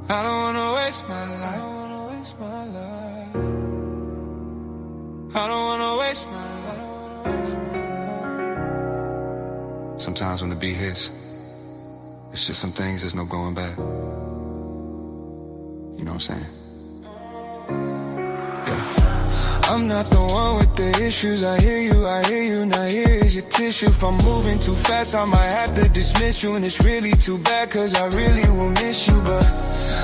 I don't wanna waste my life. I don't wanna waste my life. I don't wanna waste my life. Sometimes when the beat hits, it's just some things there's no going back. You know what I'm saying? Yeah. I'm not the one with the issues. I hear you. Now here is your tissue. If I'm moving too fast, I might have to dismiss you. And it's really too bad, cause I really will miss you. But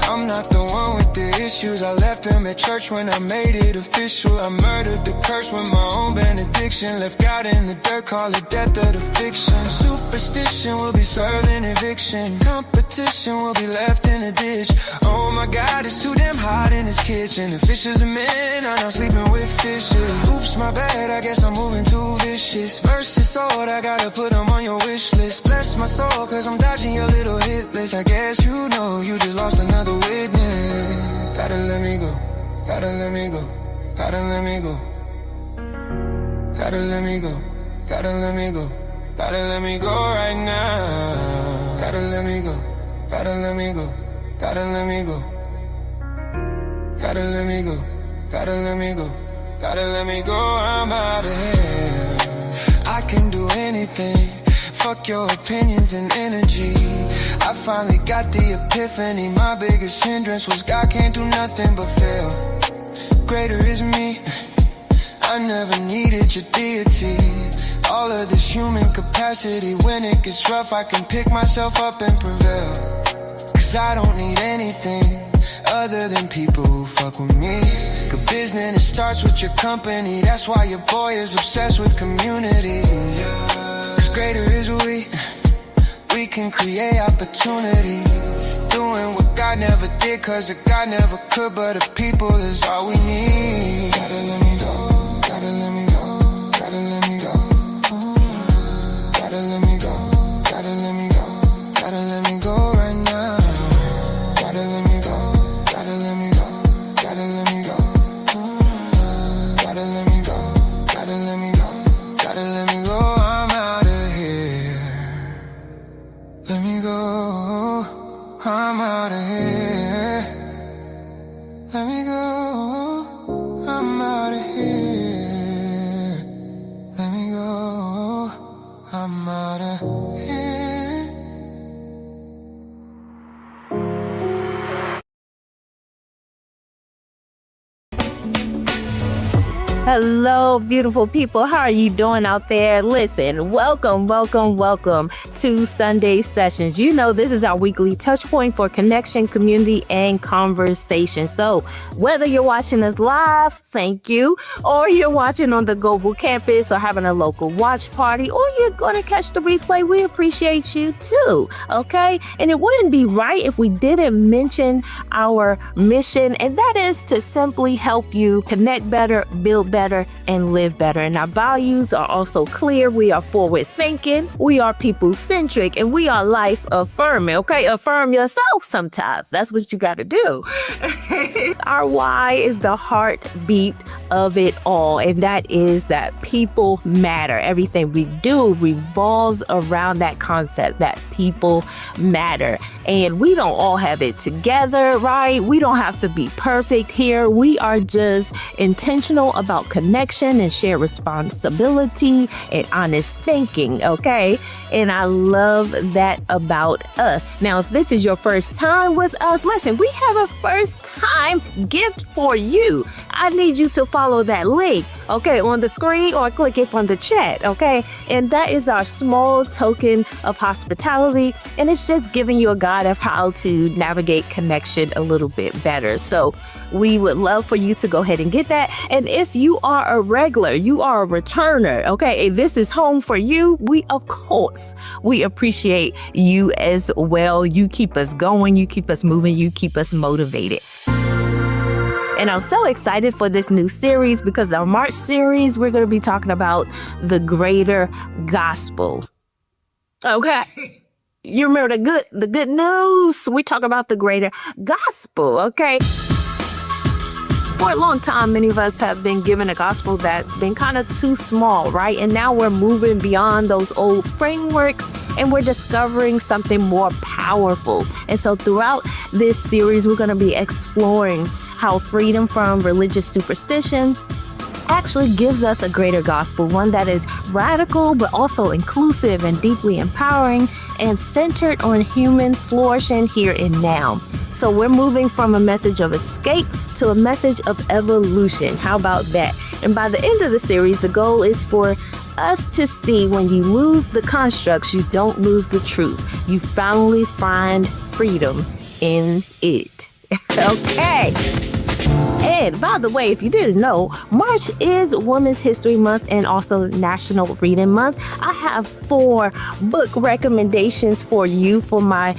I'm not the one with the issues. I left them at church when I made it official. I murdered the curse with my own benediction. Left God in the dirt, call it death of the fiction. Superstition will be served in eviction. Competition will be left in a ditch. Oh my God, it's too damn hot in this kitchen. The fishes are men, I'm not sleeping with fishes. Oops, my bad, I guess I'm moving too vicious. Verses sold, I gotta put them on your wish list. Bless my soul, cause I'm dodging your little hit list. I guess you know you just lost another witness. Gotta let me go, gotta let me go, gotta let me go. Gotta let me go, gotta let me go, gotta let me go right now. Gotta let me go, gotta let me go, gotta let me go. Gotta let me go, gotta let me go, gotta let me go, I'm out of here. I can do anything, fuck your opinions and energy. I finally got the epiphany, my biggest hindrance was God can't do nothing but fail. Greater is me, I never needed your deity. All of this human capacity, when it gets rough I can pick myself up and prevail. Cause I don't need anything other than people who fuck with me. Good business, it starts with your company. That's why your boy is obsessed with community. Cause greater is we can create opportunity. Doing what God never did, cause if God never could. But the people is all we need. Gotta let me go, gotta let me go, gotta let me go. Gotta let me go, gotta let me go, gotta let me go right now. Gotta let me go, gotta let me go, gotta let me go. Gotta let me go, gotta let me go, gotta let me go, I'm out of here. Let me go, I'm out of here. Let me go, I'm out of here. Let me go, I'm out of here. Hello, beautiful people. How are you doing out there? Listen, welcome to Sunday Sessions. You know, this is our weekly touch point for connection, community, and conversation. So whether you're watching us live, thank you, or you're watching on the global campus or having a local watch party, or you're going to catch the replay, we appreciate you too, okay? And it wouldn't be right if we didn't mention our mission, and that is to simply help you connect better, build better, and live better. And our values are also clear. We are forward thinking, we are people centric, and we are life affirming. Okay, affirm yourself sometimes. That's what you got to do. Our why is the heartbeat of it all, and that is that people matter. Everything we do revolves around that concept that people matter. And we don't all have it together, right? We don't have to be perfect here. We are just intentional about connection and shared responsibility and honest thinking, okay? And I love that about us. Now, if this is your first time with us, listen, we have a first time gift for you. I need you to follow that link, okay, on the screen, or click it from the chat, okay? And that is our small token of hospitality, and it's just giving you a guide of how to navigate connection a little bit better. So we would love for you to go ahead and get that. And if you are a regular, you are a returner, okay, and this is home for you, we appreciate you as well. You keep us going, you keep us moving, you keep us motivated. And I'm so excited for this new series because our March series, we're going to be talking about the greater gospel. Okay. You remember the good news? We talk about the greater gospel, okay? For a long time, many of us have been given a gospel that's been kind of too small, right? And now we're moving beyond those old frameworks and we're discovering something more powerful. And so throughout this series, we're going to be exploring how freedom from religious superstition actually gives us a greater gospel, one that is radical but also inclusive and deeply empowering and centered on human flourishing here and now. So we're moving from a message of escape to a message of evolution. How about that? And by the end of the series, the goal is for us to see when you lose the constructs, you don't lose the truth. You finally find freedom in it. Okay. And by the way, if you didn't know, March is Women's History Month and also National Reading Month. I have 4 book recommendations for you for my,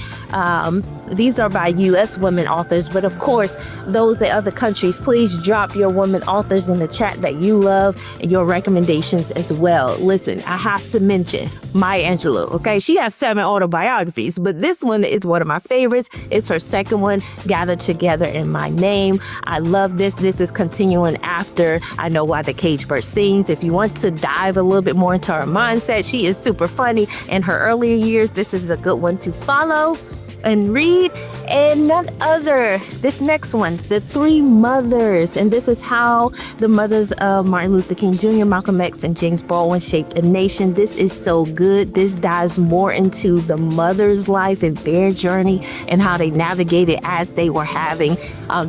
these are by U.S. women authors, but of course, those in other countries, please drop your women authors in the chat that you love and your recommendations as well. Listen, I have to mention Maya Angelou, okay? She has 7 autobiographies, but this one is one of my favorites. It's her second one, Gathered Together in My Name. I love this. This is continuing after I Know Why the Cage Bird Sings. If you want to dive a little bit more into her mindset, she is super funny in her earlier years. This is a good one to follow and read. And none other, this next one, The Three Mothers. And this is how the mothers of Martin Luther King Jr., Malcolm X, and James Baldwin shaped a nation. This is so good. This dives more into the mother's life and their journey and how they navigated as they were having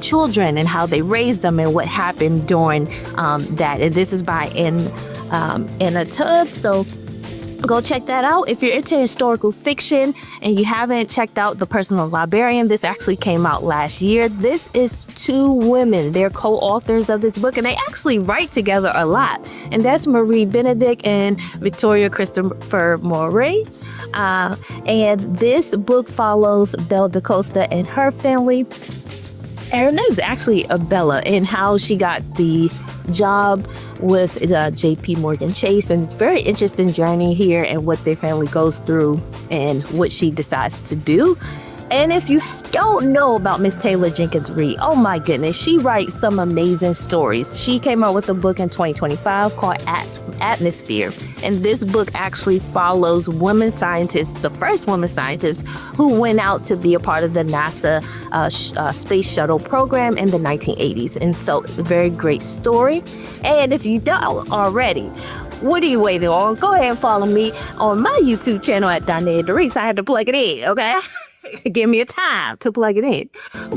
children and how they raised them and what happened during that. And this is by Anna Tubb. So go check that out. If you're into historical fiction and you haven't checked out The Personal Librarian, this actually came out last year. This is 2 women. They're co-authors of this book, and they actually write together a lot. And that's Marie Benedict and Victoria Christopher Morey. And this book follows Belle DaCosta and her family. And her name's actually Bella, and how she got the job with JP Morgan Chase. And it's a very interesting journey here and what their family goes through and what she decides to do. And if you don't know about Miss Taylor Jenkins Reid, oh my goodness, she writes some amazing stories. She came out with a book in 2025 called Atmosphere. And this book actually follows women scientists, the first woman scientist who went out to be a part of the NASA space shuttle program in the 1980s. And so, a very great story. And if you don't already, what are you waiting on? Go ahead and follow me on my YouTube channel at Darante. I had to plug it in, okay? Give me a time to plug it in.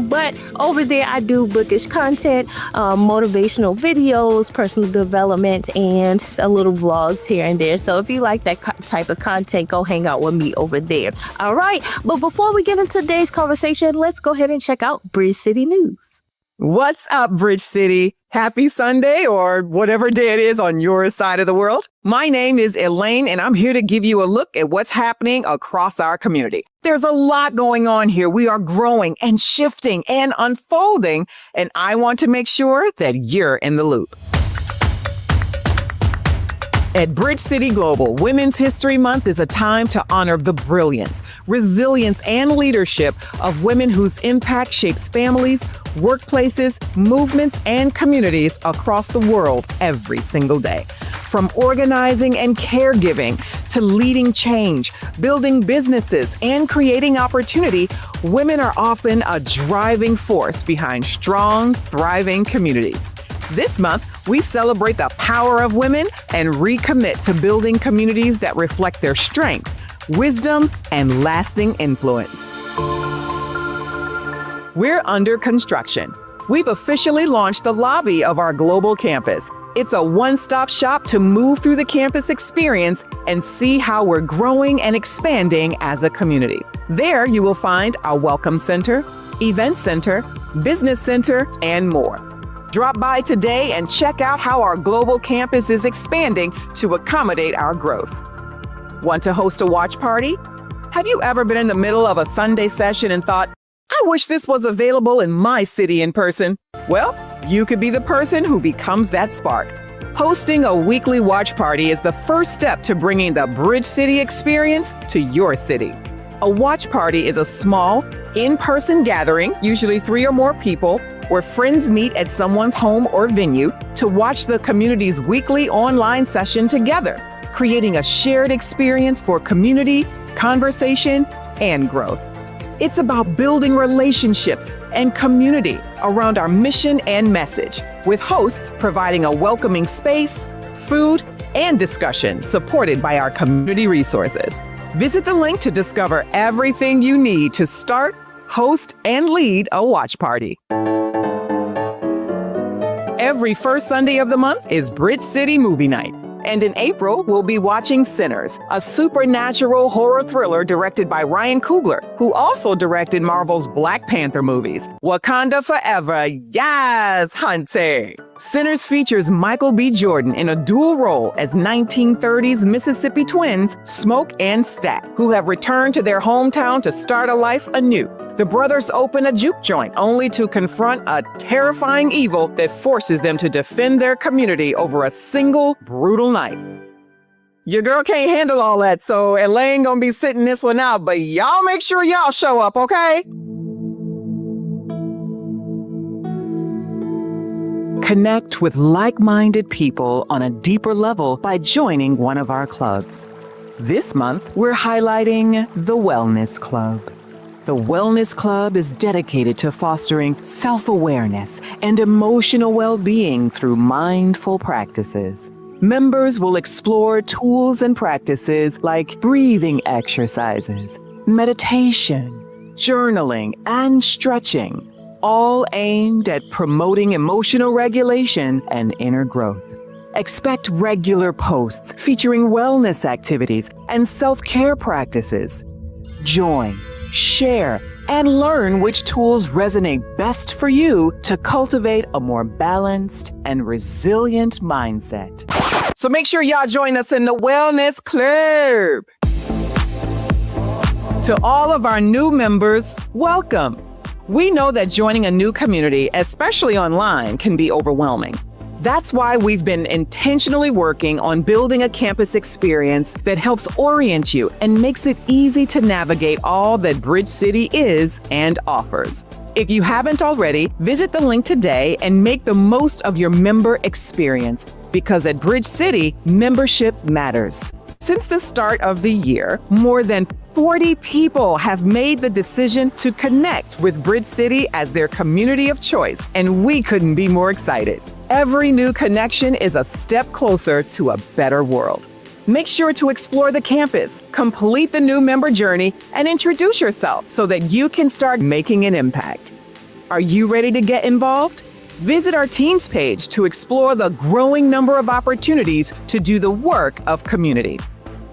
But over there, I do bookish content, motivational videos, personal development, and a little vlogs here and there. So if you like that type of content, go hang out with me over there. All right. But before we get into today's conversation, let's go ahead and check out Bridge City News. What's up, Bridge City? Happy Sunday or whatever day it is on your side of the world. My name is Elaine, and I'm here to give you a look at what's happening across our community. There's a lot going on here. We are growing and shifting and unfolding, and I want to make sure that you're in the loop. At Bridge City Global, Women's History Month is a time to honor the brilliance, resilience, and leadership of women whose impact shapes families, workplaces, movements, and communities across the world every single day. From organizing and caregiving to leading change, building businesses, and creating opportunity, women are often a driving force behind strong, thriving communities. This month, we celebrate the power of women and recommit to building communities that reflect their strength, wisdom, and lasting influence. We're under construction. We've officially launched the lobby of our global campus. It's a one-stop shop to move through the campus experience and see how we're growing and expanding as a community. There, you will find our welcome center, event center, business center, and more. Drop by today and check out how our global campus is expanding to accommodate our growth. Want to host a watch party? Have you ever been in the middle of a Sunday session and thought, I wish this was available in my city in person? Well, you could be the person who becomes that spark. Hosting a weekly watch party is the first step to bringing the Bridge City experience to your city. A watch party is a small, in-person gathering, usually 3 or more people, where friends meet at someone's home or venue to watch the community's weekly online session together, creating a shared experience for community, conversation, and growth. It's about building relationships and community around our mission and message, with hosts providing a welcoming space, food, and discussion supported by our community resources. Visit the link to discover everything you need to start, host, and lead a watch party. Every first Sunday of the month is Bridge City Movie Night. And in April, we'll be watching Sinners, a supernatural horror thriller directed by Ryan Coogler, who also directed Marvel's Black Panther movies. Wakanda Forever, yes, hunting! Sinners features Michael B. Jordan in a dual role as 1930s Mississippi twins, Smoke and Stack, who have returned to their hometown to start a life anew. The brothers open a juke joint only to confront a terrifying evil that forces them to defend their community over a single brutal night. Your girl can't handle all that, so LA ain't gonna be sitting this one out, but y'all make sure y'all show up, okay? Connect with like-minded people on a deeper level by joining one of our clubs. This month, we're highlighting the Wellness Club. The Wellness Club is dedicated to fostering self-awareness and emotional well-being through mindful practices. Members will explore tools and practices like breathing exercises, meditation, journaling, and stretching, all aimed at promoting emotional regulation and inner growth. Expect regular posts featuring wellness activities and self-care practices. Join, share, and learn which tools resonate best for you to cultivate a more balanced and resilient mindset. So make sure y'all join us in the Wellness Club. To all of our new members, welcome. We know that joining a new community, especially online, can be overwhelming. That's why we've been intentionally working on building a campus experience that helps orient you and makes it easy to navigate all that Bridge City is and offers. If you haven't already, visit the link today and make the most of your member experience, because at Bridge City, membership matters. Since the start of the year, more than 40 people have made the decision to connect with Bridge City as their community of choice, and we couldn't be more excited. Every new connection is a step closer to a better world. Make sure to explore the campus, complete the new member journey, and introduce yourself so that you can start making an impact. Are you ready to get involved? Visit our Teams page to explore the growing number of opportunities to do the work of community.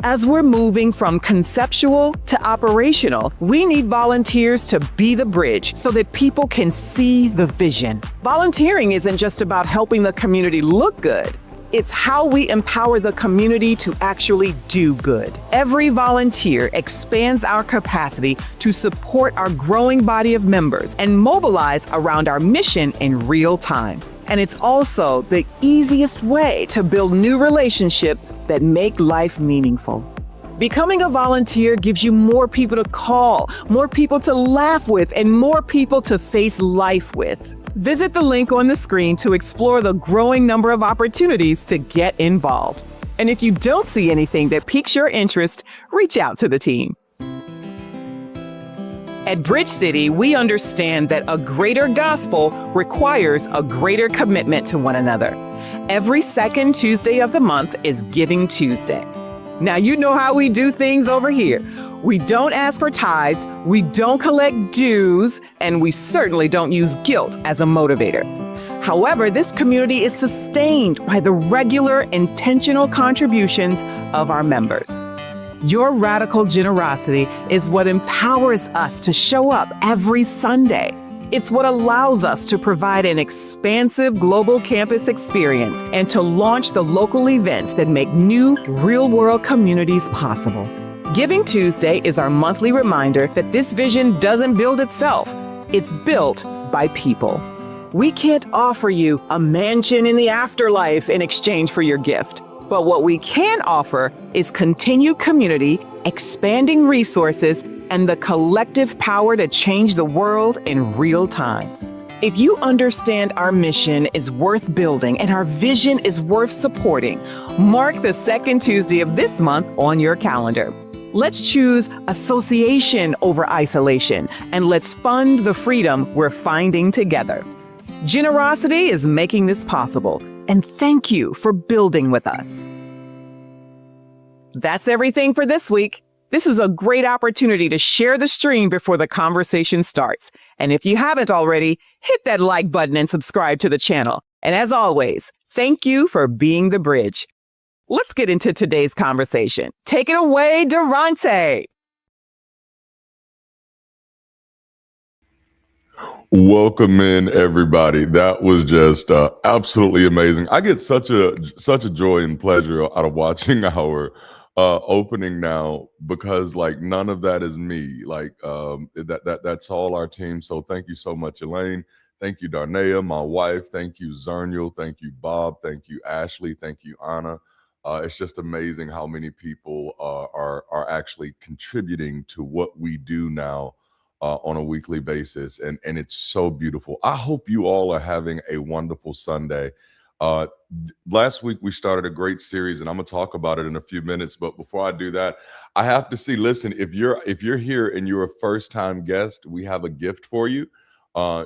As we're moving from conceptual to operational, we need volunteers to be the bridge so that people can see the vision. Volunteering isn't just about helping the community look good. It's how we empower the community to actually do good. Every volunteer expands our capacity to support our growing body of members and mobilize around our mission in real time. And it's also the easiest way to build new relationships that make life meaningful. Becoming a volunteer gives you more people to call, more people to laugh with, and more people to face life with. Visit the link on the screen to explore the growing number of opportunities to get involved. And if you don't see anything that piques your interest, reach out to the team. At Bridge City, we understand that a greater gospel requires a greater commitment to one another. Every second Tuesday of the month is Giving Tuesday. Now, you know how we do things over here. We don't ask for tithes, we don't collect dues, and we certainly don't use guilt as a motivator. However, this community is sustained by the regular, intentional contributions of our members. Your radical generosity is what empowers us to show up every Sunday. It's what allows us to provide an expansive global campus experience and to launch the local events that make new, real-world communities possible. Giving Tuesday is our monthly reminder that this vision doesn't build itself. It's built by people. We can't offer you a mansion in the afterlife in exchange for your gift. But what we can offer is continued community, expanding resources, and the collective power to change the world in real time. If you understand our mission is worth building and our vision is worth supporting, mark the second Tuesday of this month on your calendar. Let's choose association over isolation, and let's fund the freedom we're finding together. Generosity is making this possible, and thank you for building with us. That's everything for this week. This is a great opportunity to share the stream before the conversation starts. And if you haven't already, hit that like button and subscribe to the channel. And as always, thank you for being the bridge. Let's get into today's conversation. Take it away, Darante. Welcome in, everybody. That was just absolutely amazing. I get such a joy and pleasure out of watching our opening now, because like none of that is me. Like that's all our team. So thank you so much, Elaine. Thank you, Darnea, my wife. Thank you, Zernial. Thank you, Bob. Thank you, Ashley. Thank you, Anna. It's just amazing how many people are actually contributing to what we do now on a weekly basis, and it's so beautiful. I hope you all are having a wonderful Sunday. Last week we started a great series, and I'm gonna talk about it in a few minutes. But before I do that, I have to see. Listen, if you're here and you're a first-time guest, we have a gift for you.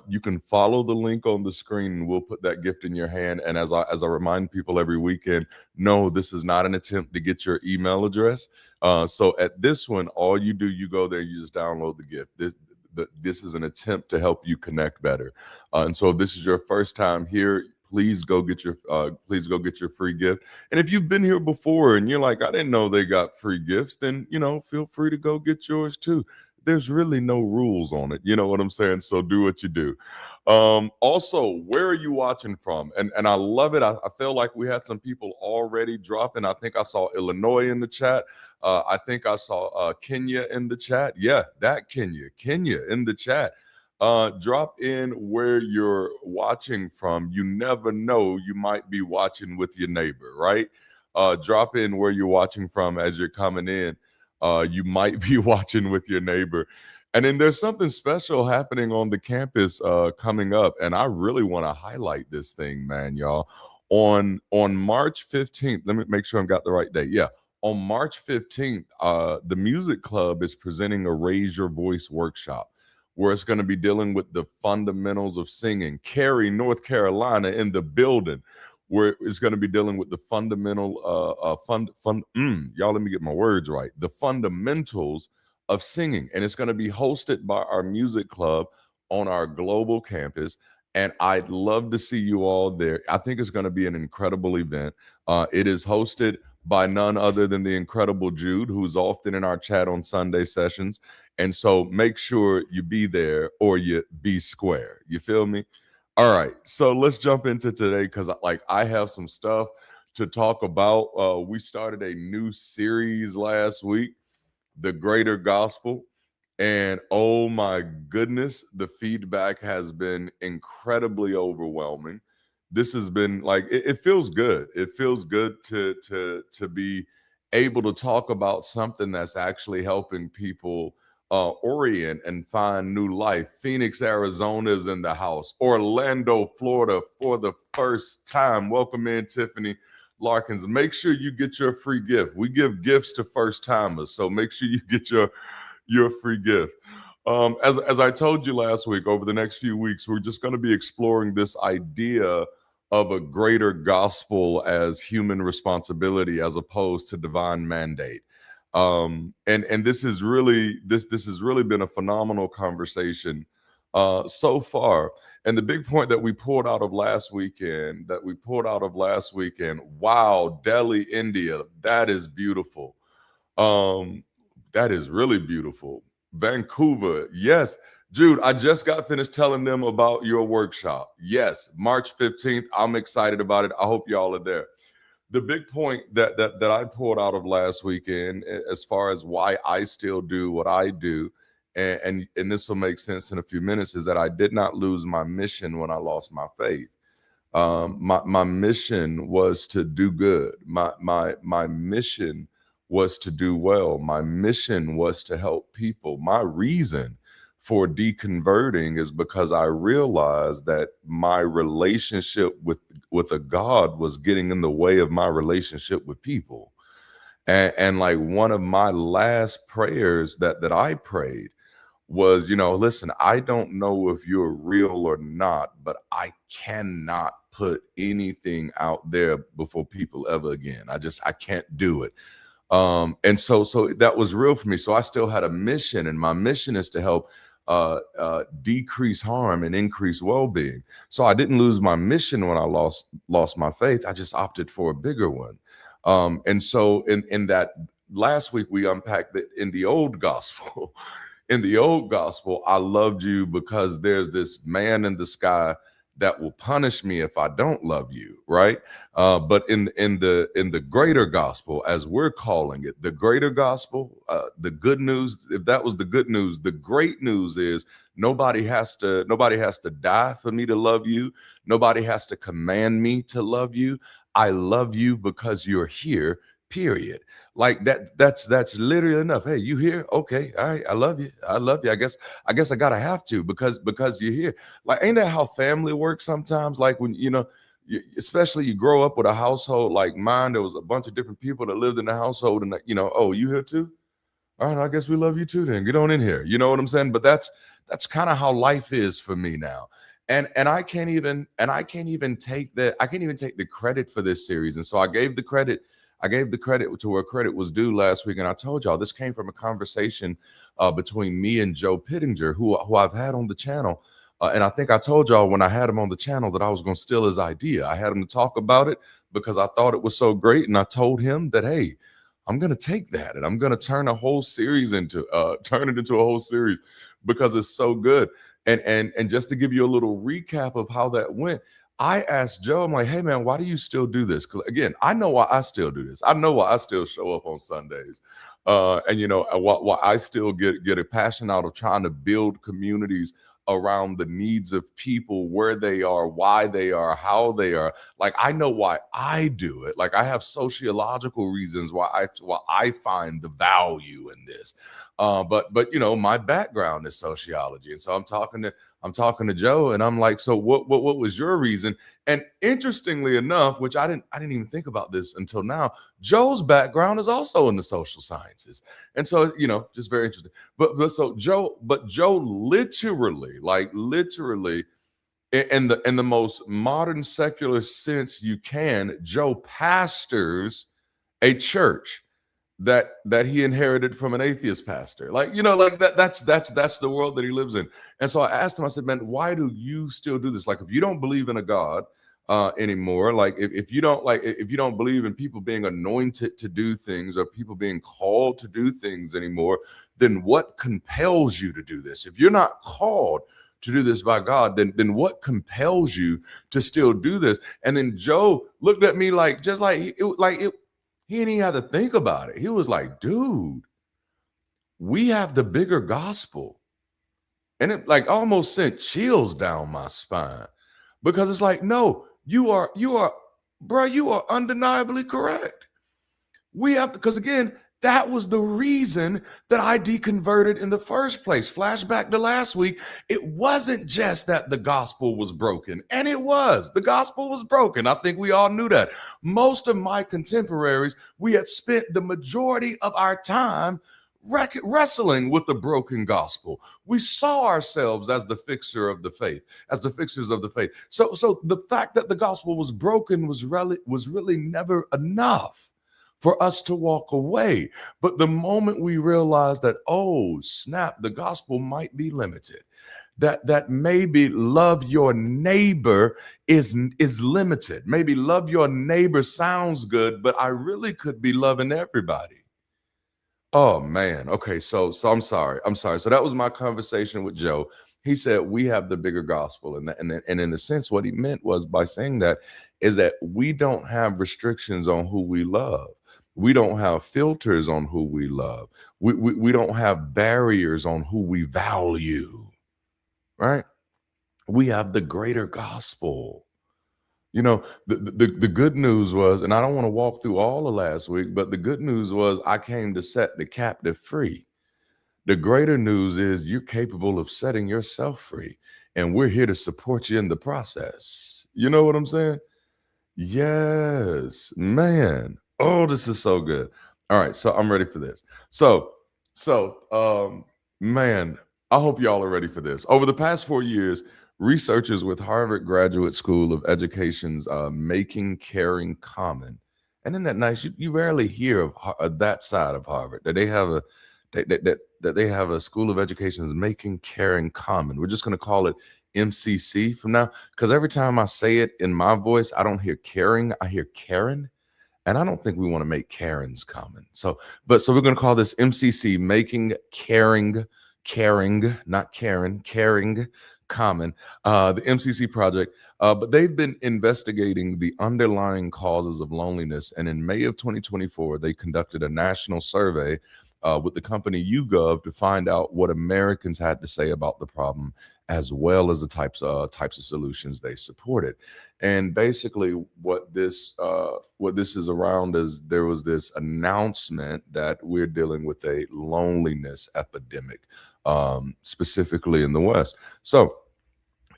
You can follow the link on the screen, and we'll put that gift in your hand. And as I remind people every weekend, no, this is not an attempt to get your email address. So at this one, all you do, you go there, you just download the gift. This is an attempt to help you connect better. And so if this is your first time here, please go get your free gift. And if you've been here before and you're like, I didn't know they got free gifts, then feel free to go get yours too. There's really no rules on it. You know what I'm saying? So do what you do. Also, where are you watching from? And I love it. I feel like we had some people already dropping. I think I saw Illinois in the chat. I think I saw Kenya in the chat. Yeah, that Kenya in the chat. Drop in where you're watching from. You never know, you might be watching with your neighbor, right? Drop in where you're watching from as you're coming in. You might be watching with your neighbor. And then there's something special happening on the campus coming up. And I really want to highlight this thing, man, y'all. On March 15th, let me make sure I've got the right date. Yeah. On March 15th, the Music Club is presenting a Raise Your Voice workshop, where it's going to be dealing with the fundamentals of singing. Cary, North Carolina in the building, where it's going to be dealing with the fundamental, y'all let me get my words right, the fundamentals of singing. And it's going to be hosted by our music club on our global campus. And I'd love to see you all there. I think it's going to be an incredible event. It is hosted by none other than the incredible Jude, who's often in our chat on Sunday sessions. And so make sure you be there or you be square. You feel me? All right. So let's jump into today, because I have some stuff to talk about. We started a new series last week, The Greater Gospel. And oh my goodness, the feedback has been incredibly overwhelming. This has been it feels good. It feels good to be able to talk about something that's actually helping people orient and find new life. Phoenix, Arizona is in the house. Orlando, Florida for the first time. Welcome in, Tiffany Larkins. Make sure you get your free gift. We give gifts to first timers, so make sure you get your free gift. As I told you last week, over the next few weeks, we're just going to be exploring this idea of a greater gospel as human responsibility as opposed to divine mandate. And this has really been a phenomenal conversation so far. And the big point that we pulled out of last weekend, wow, Delhi, India, that is beautiful. That is really beautiful. Vancouver, yes. Jude, I just got finished telling them about your workshop. Yes, March 15th. I'm excited about it. I hope y'all are there. The big point that I pulled out of last weekend, as far as why I still do what I do, and this will make sense in a few minutes, is that I did not lose my mission when I lost my faith. My mission was to do good. My mission was to do well. My mission was to help people. My reason for deconverting is because I realized that my relationship with a God was getting in the way of my relationship with people. And like one of my last prayers that I prayed was, listen, I don't know if you're real or not, but I cannot put anything out there before people ever again. I can't do it. And so that was real for me. So I still had a mission, and my mission is to help decrease harm and increase well-being. So I didn't lose my mission when I lost my faith. I just opted for a bigger one. And so in that last week, we unpacked that in the old gospel. In the old gospel, I loved you because there's this man in the sky that will punish me if I don't love you, right? But in the greater gospel, as we're calling it, the greater gospel, the good news. If that was the good news, the great news is nobody has to die for me to love you. Nobody has to command me to love you. I love you because you're here. Period. Like that's literally enough. Hey, you here? Okay, all right. I love you. I love you. I guess I gotta have to because you're here. Like, ain't that how family works sometimes? Like when especially you grow up with a household like mine. There was a bunch of different people that lived in the household, and oh, you here too? All right, I guess we love you too. Then get on in here. You know what I'm saying? But that's kind of how life is for me now. And I can't even take the credit for this series. And so I gave the credit to where credit was due last week. And I told y'all this came from a conversation between me and Joe Pittinger, who I've had on the channel. And I think I told y'all when I had him on the channel that I was going to steal his idea. I had him to talk about it because I thought it was so great. And I told him that, hey, I'm going to take that and I'm going to turn it into a whole series because it's so good. And just to give you a little recap of how that went, I asked Joe, I'm like, hey man, why do you still do this? Because again, I know why I still do this. I know why I still show up on Sundays. And why I still get a passion out of trying to build communities around the needs of people, where they are, why they are, how they are. Like, I know why I do it. Like, I have sociological reasons why I find the value in this. But my background is sociology, and so I'm talking to Joe, and I'm like, so what was your reason? And interestingly enough, which I didn't even think about this until now, Joe's background is also in the social sciences, and so just very interesting. But Joe literally, in the most modern secular sense you can, Joe pastors a church that he inherited from an atheist pastor. Like that's the world that he lives in. And so I asked him, I said, man, why do you still do this? Like, if you don't believe in a God anymore, like if you don't believe in people being anointed to do things or people being called to do things anymore, then what compels you to do this? If you're not called to do this by God, then what compels you to still do this? And then Joe looked at me like, just like he didn't even have to think about it. He was like, dude, we have the bigger gospel. And it like almost sent chills down my spine, because it's like, no, you are undeniably correct. We have to, because again, that was the reason that I deconverted in the first place. Flashback to last week. It wasn't just that the gospel was broken, and it was. The gospel was broken. I think we all knew that. Most of my contemporaries, we had spent the majority of our time wrestling with the broken gospel. We saw ourselves as the fixer of the faith, as the fixers of the faith. So the fact that the gospel was broken was really never enough for us to walk away. But the moment we realized that, oh snap, the gospel might be limited, that maybe love your neighbor is limited. Maybe love your neighbor sounds good, but I really could be loving everybody. Oh man. Okay. So I'm sorry. So that was my conversation with Joe. He said we have the bigger gospel, and in a sense, what he meant was by saying that is that we don't have restrictions on who we love. We don't have filters on who we love. We don't have barriers on who we value, right? We have the greater gospel. The good news was, and I don't want to walk through all of last week, but the good news was I came to set the captive free. The greater news is you're capable of setting yourself free, and we're here to support you in the process. You know what I'm saying? Yes, man. Oh, this is so good. All right, so I'm ready for this. So, man, I hope y'all are ready for this. Over the past 4 years, researchers with Harvard Graduate School of Education's Making Caring Common, and isn't that nice? You rarely hear of that side of Harvard that they have a that they have a School of Education's Making Caring Common. We're just going to call it MCC from now, because every time I say it in my voice, I don't hear caring, I hear Karen. And I don't think we want to make Karens common. So we're going to call this MCC, Making Caring, not Karen, Caring Common, the MCC project. But they've been investigating the underlying causes of loneliness. And in May of 2024, they conducted a national survey with the company YouGov to find out what Americans had to say about the problem, as well as the types of solutions they supported. And basically, what this is around is there was this announcement that we're dealing with a loneliness epidemic, specifically in the West. So,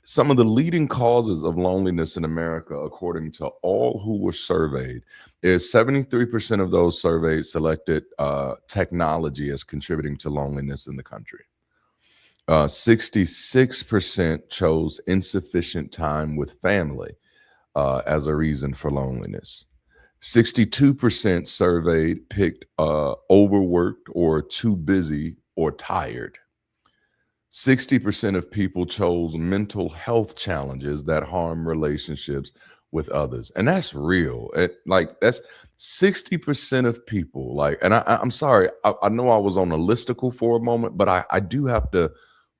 some of the leading causes of loneliness in America, according to all who were surveyed, is 73% of those surveyed selected technology as contributing to loneliness in the country. 66% chose insufficient time with family as a reason for loneliness. 62% surveyed picked overworked or too busy or tired. 60% of people chose mental health challenges that harm relationships with others. And that's real. That's 60% of people. And I'm sorry, I know I was on a listicle for a moment, but I do have to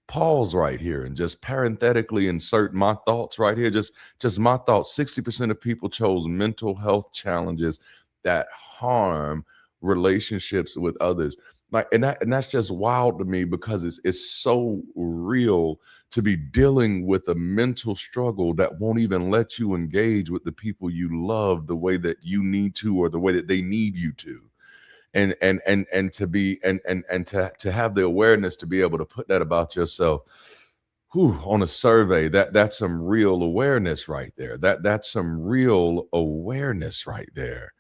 pause right here and just parenthetically insert my thoughts right here. Just my thoughts. 60% of people chose mental health challenges that harm relationships with others. And that's just wild to me, because it's so real to be dealing with a mental struggle that won't even let you engage with the people you love the way that you need to, or the way that they need you to. And to be and to have the awareness to be able to put that about yourself on a survey, that's some real awareness right there. That's some real awareness right there.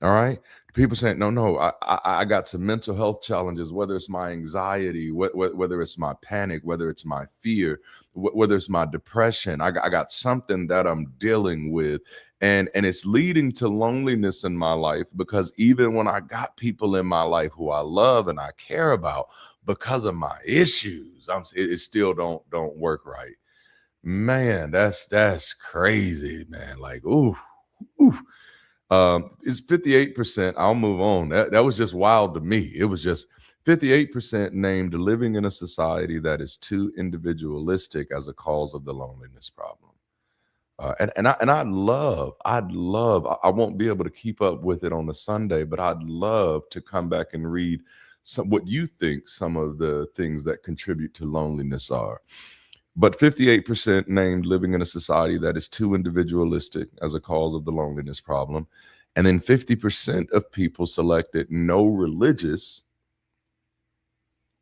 All right. People saying, no, I got some mental health challenges, whether it's my anxiety, whether it's my panic, whether it's my fear, whether it's my depression. I got something that I'm dealing with. And it's leading to loneliness in my life, because even when I got people in my life who I love and I care about, because of my issues, it still don't work right. Man, that's crazy, man. Like, ooh. It's 58%. I'll move on. That was just wild to me. It was just 58% named living in a society that is too individualistic as a cause of the loneliness problem. I'd love, I won't be able to keep up with it on a Sunday, but I'd love to come back and read what you think some of the things that contribute to loneliness are. But 58% named living in a society that is too individualistic as a cause of the loneliness problem. And then 50% of people selected no religious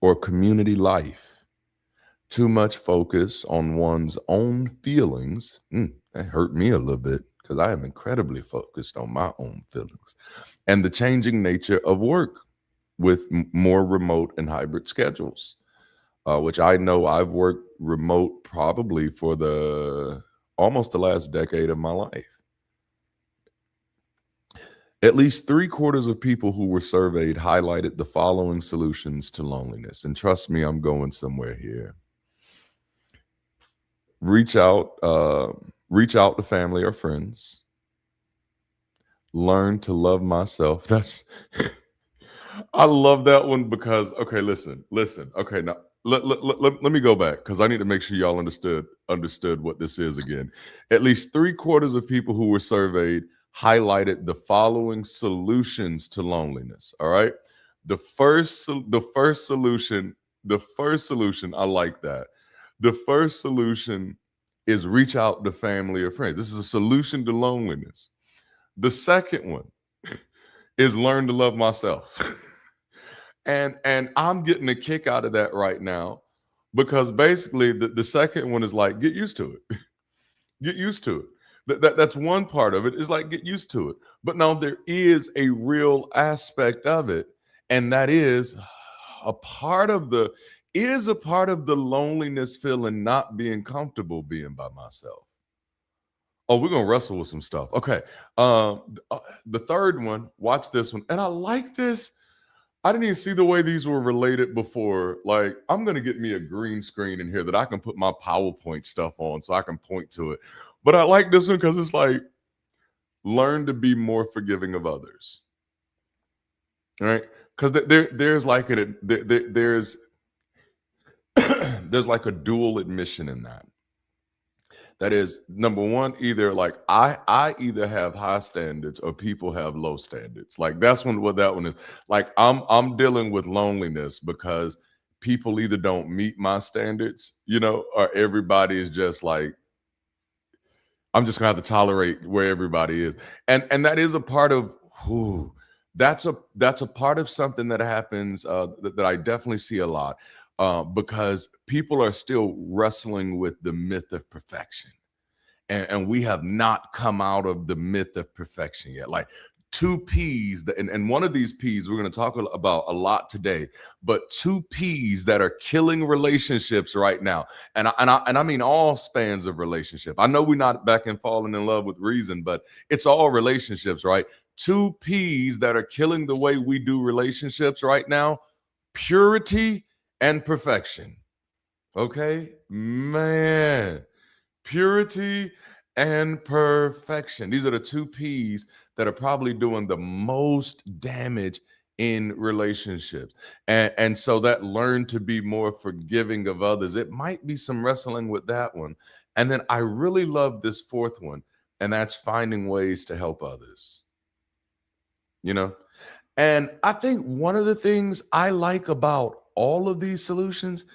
or community life. Too much focus on one's own feelings. That hurt me a little bit, because I am incredibly focused on my own feelings. And the changing nature of work with more remote and hybrid schedules. Which I know I've worked remote probably for almost the last decade of my life. At least 3/4 of people who were surveyed highlighted the following solutions to loneliness. And trust me, I'm going somewhere here. Reach out to family or friends. Learn to love myself. I love that one, because, okay, listen. Okay, now let me go back, because I need to make sure y'all understood what this is again. At least 3/4 of people who were surveyed highlighted the following solutions to loneliness. All right. The first solution, I like that. The first solution is reach out to family or friends. This is a solution to loneliness. The second one is learn to love myself. And I'm getting a kick out of that right now because basically the second one is like, get used to it. Get used to it. That's one part of it, is like, get used to it. But now there is a real aspect of it, and that is a part of the loneliness feeling, not being comfortable being by myself. Oh, we're gonna wrestle with some stuff. Okay. The third one, watch this one. And I like this. I didn't even see the way these were related before. Like, I'm gonna get me a green screen in here that I can put my PowerPoint stuff on so I can point to it. But I like this one because it's like, learn to be more forgiving of others. All right. Because there's like there's there's like a dual admission in that. That is, number one, either like I either have high standards or people have low standards. Like, that's what that one is. Like, I'm dealing with loneliness because people either don't meet my standards, or everybody is just like, I'm just gonna have to tolerate where everybody is. And that is a part of who that's a part of something that happens, that I definitely see a lot, because people are still wrestling with the myth of perfection, and we have not come out of the myth of perfection yet. Like, two P's, and one of these P's we're going to talk about a lot today, but two P's that are killing relationships right now. And I mean all spans of relationship. I know we're not back and falling in love with reason, but it's all relationships, right? Two P's that are killing the way we do relationships right now: purity and perfection. Okay, man. Purity and perfection. These are the two P's that are probably doing the most damage in relationships. And so that learn to be more forgiving of others, it might be some wrestling with that one. And then I really love this fourth one, and that's finding ways to help others. And I think one of the things I like about all of these solutions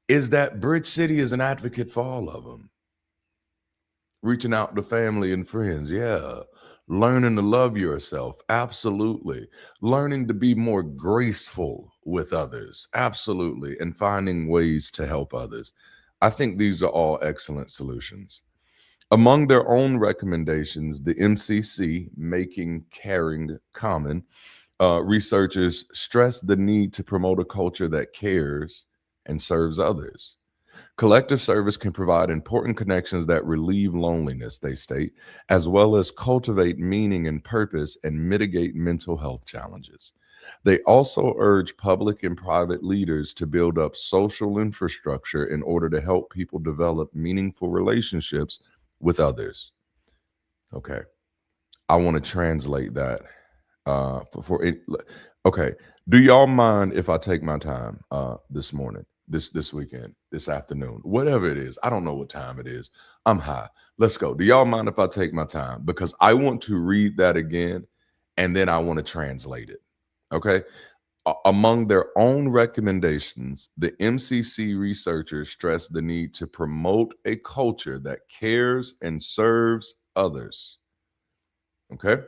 is that Bridge City is an advocate for all of them. Reaching out to family and friends, yeah. Learning to love yourself, absolutely. Learning to be more graceful with others, absolutely. And finding ways to help others. I think these are all excellent solutions. Among their own recommendations, the MCC, Making Caring Common, researchers stress the need to promote a culture that cares and serves others. Collective service can provide important connections that relieve loneliness, they state, as well as cultivate meaning and purpose and mitigate mental health challenges. They also urge public and private leaders to build up social infrastructure in order to help people develop meaningful relationships with others. Okay, I want to translate that for it. Okay, do y'all mind if I take my time this morning? This weekend, this afternoon, whatever it is. I don't know what time it is. I'm high. Let's go. Do y'all mind if I take my time? Because I want to read that again, and then I want to translate it. Okay. Among their own recommendations, the MCC researchers stress the need to promote a culture that cares and serves others. Okay.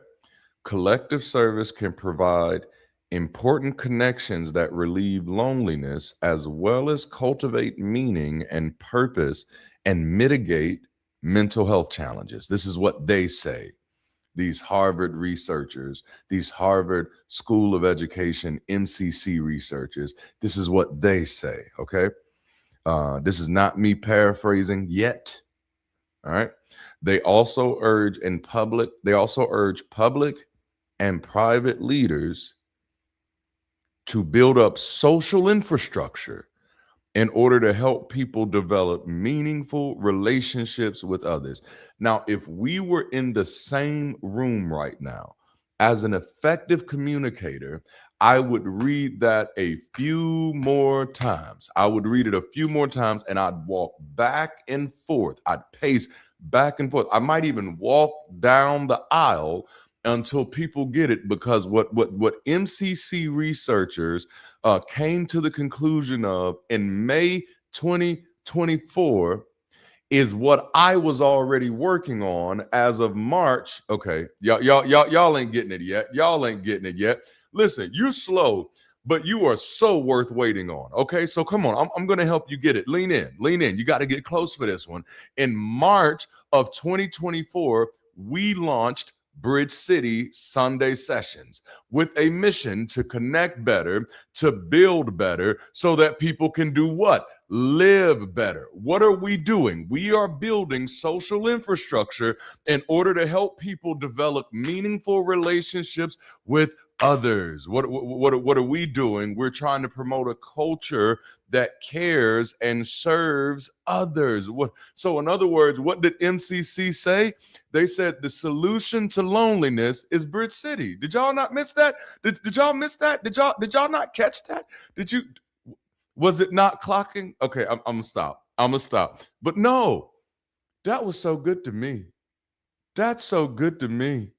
Collective service can provide important connections that relieve loneliness, as well as cultivate meaning and purpose and mitigate mental health challenges. This is what they say. These Harvard researchers, these Harvard School of Education, MCC researchers, this is what they say, okay? This is not me paraphrasing yet, all right? They also urge public and private leaders to build up social infrastructure in order to help people develop meaningful relationships with others. Now, if we were in the same room right now, as an effective communicator, I would read that a few more times. I would read it a few more times, and I'd walk back and forth. I'd pace back and forth. I might even walk down the aisle until people get it, because what MCC researchers came to the conclusion of in May 2024 is what I was already working on as of March. Okay, y'all ain't getting it yet. Y'all ain't getting it yet. Listen, you're slow, but you are so worth waiting on. Okay, so come on, I'm going to help you get it. Lean in, lean in. You got to get close for this one. In March of 2024, we launched Bridge City Sunday Sessions with a mission to connect better, to build better, so that people can do what? Live better. What are we doing? We are building social infrastructure in order to help people develop meaningful relationships with others. What are we doing? We're trying to promote a culture that cares and serves others. So in other words, what did MCC say? They said the solution to loneliness is Bridge City. Did y'all not miss that? Did y'all miss that? Did y'all not catch that? Was it not clocking? Okay, I'm gonna stop. I'm gonna stop. But no, that was so good to me. That's so good to me.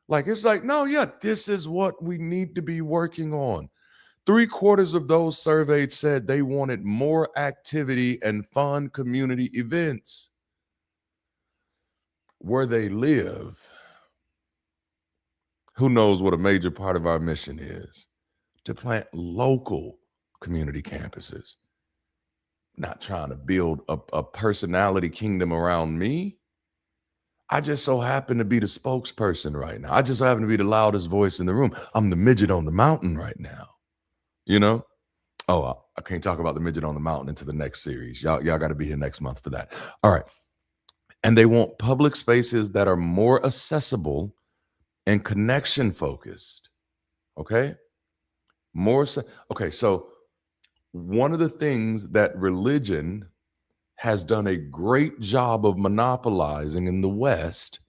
Like, it's like, no, yeah, this is what we need to be working on. 3/4 of those surveyed said they wanted more activity and fun community events where they live. Who knows what a major part of our mission is? To plant local community campuses. Not trying to build a personality kingdom around me. I just so happen to be the spokesperson right now. I just so happen to be the loudest voice in the room. I'm the midget on the mountain right now. You know? Oh, I can't talk about the midget on the mountain into the next series. Y'all got to be here next month for that. All right. And they want public spaces that are more accessible and connection focused. Okay? Okay, so one of the things that religion has done a great job of monopolizing in the West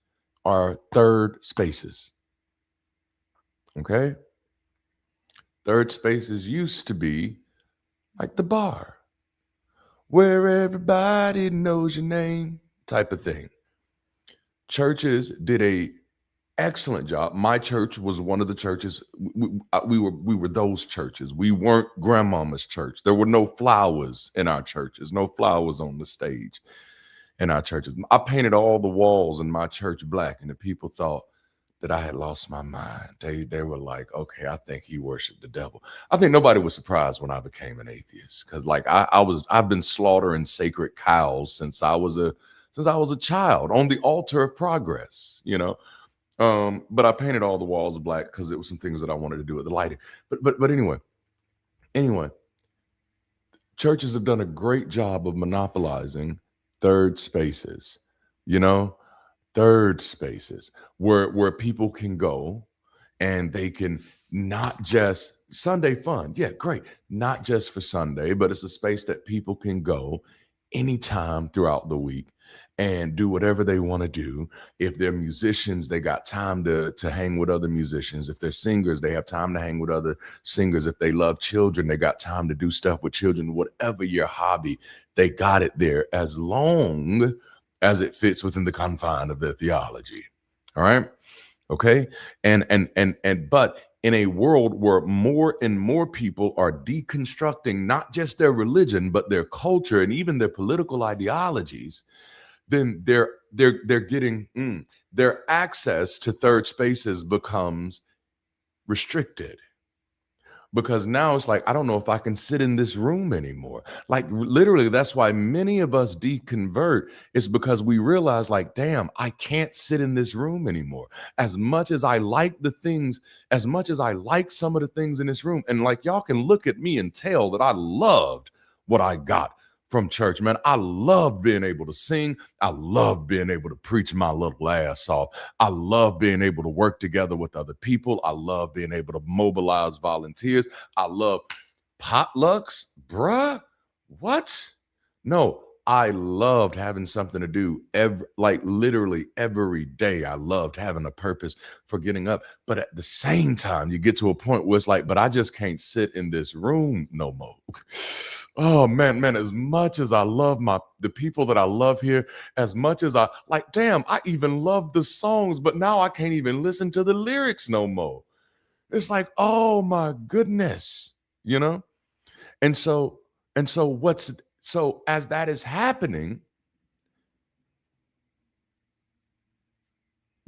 are third spaces. Okay? Third spaces used to be like the bar, where everybody knows your name type of thing. Churches did a excellent job. My church was one of the churches. We were those churches. We weren't grandmama's church. There were no flowers in our churches, no flowers on the stage in our churches. I painted all the walls in my church black, and the people thought that I had lost my mind. They were like, okay, I think you worship the devil. I think nobody was surprised when I became an atheist, because like I've been slaughtering sacred cows since I was a child on the altar of progress, you know. But I painted all the walls black because it was some things that I wanted to do with the lighting. But anyway, churches have done a great job of monopolizing third spaces, you know, third spaces where people can go and they can not just Sunday fun. Yeah, great. Not just for Sunday, but it's a space that people can go anytime throughout the week and do whatever they want to do. If they're musicians, they got time to hang with other musicians. If they're singers, they have time to hang with other singers. If they love children, they got time to do stuff with children. Whatever your hobby, they got it there as long as it fits within the confine of their theology. All right. Okay. But in a world where more and more people are deconstructing not just their religion, but their culture and even their political ideologies, then they're getting their access to third spaces becomes restricted. Because now it's like, I don't know if I can sit in this room anymore. Like literally, that's why many of us deconvert. It's because we realize like, damn, I can't sit in this room anymore. As much as I like the things, as much as I like some of the things in this room, and like y'all can look at me and tell that I loved what I got from church, man. I love being able to sing. I love being able to preach my little ass off. I love being able to work together with other people. I love being able to mobilize volunteers. I love potlucks, bruh. What? No, I loved having something to do literally every day. I loved having a purpose for getting up. But at the same time, you get to a point where it's like, but I just can't sit in this room no more. Oh man, as much as I love the people that I love here, as much as I like, damn, I even love the songs, but now I can't even listen to the lyrics no more. It's like, oh my goodness, you know? And so as that is happening,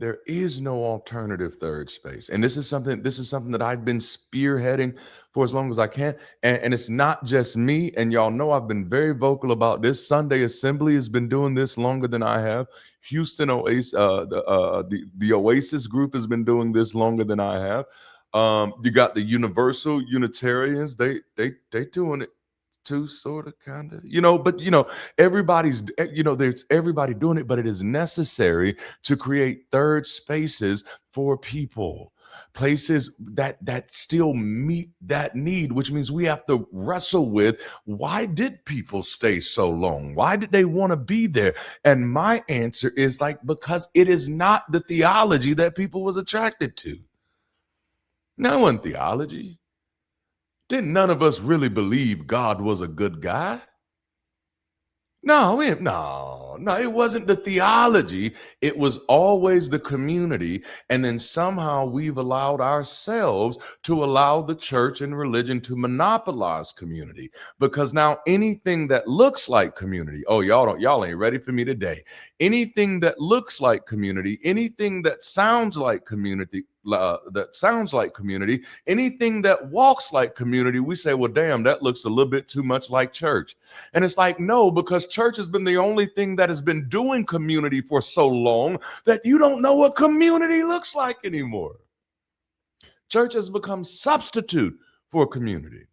There is no alternative third space. And this is something that I've been spearheading for as long as I can. And it's not just me. And y'all know I've been very vocal about this. Sunday Assembly has been doing this longer than I have. Houston Oasis, the Oasis group has been doing this longer than I have. You got the Universal Unitarians. They doing it too, sort of, kind of, but there's everybody doing it, but it is necessary to create third spaces for people, places that still meet that need, which means we have to wrestle with, why did people stay so long? Why did they want to be there? And my answer is like, because it is not the theology that people was attracted to. No one theology. Didn't none of us really believe God was a good guy? No, it wasn't the theology. It was always the community. And then somehow we've allowed ourselves to allow the church and religion to monopolize community. Because now anything that looks like community, oh, y'all ain't ready for me today. Anything that looks like community, anything that sounds like community, anything that walks like community, we say, well, damn, that looks a little bit too much like church. And it's like, no, because church has been the only thing that has been doing community for so long that you don't know what community looks like anymore. Church has become substitute for community.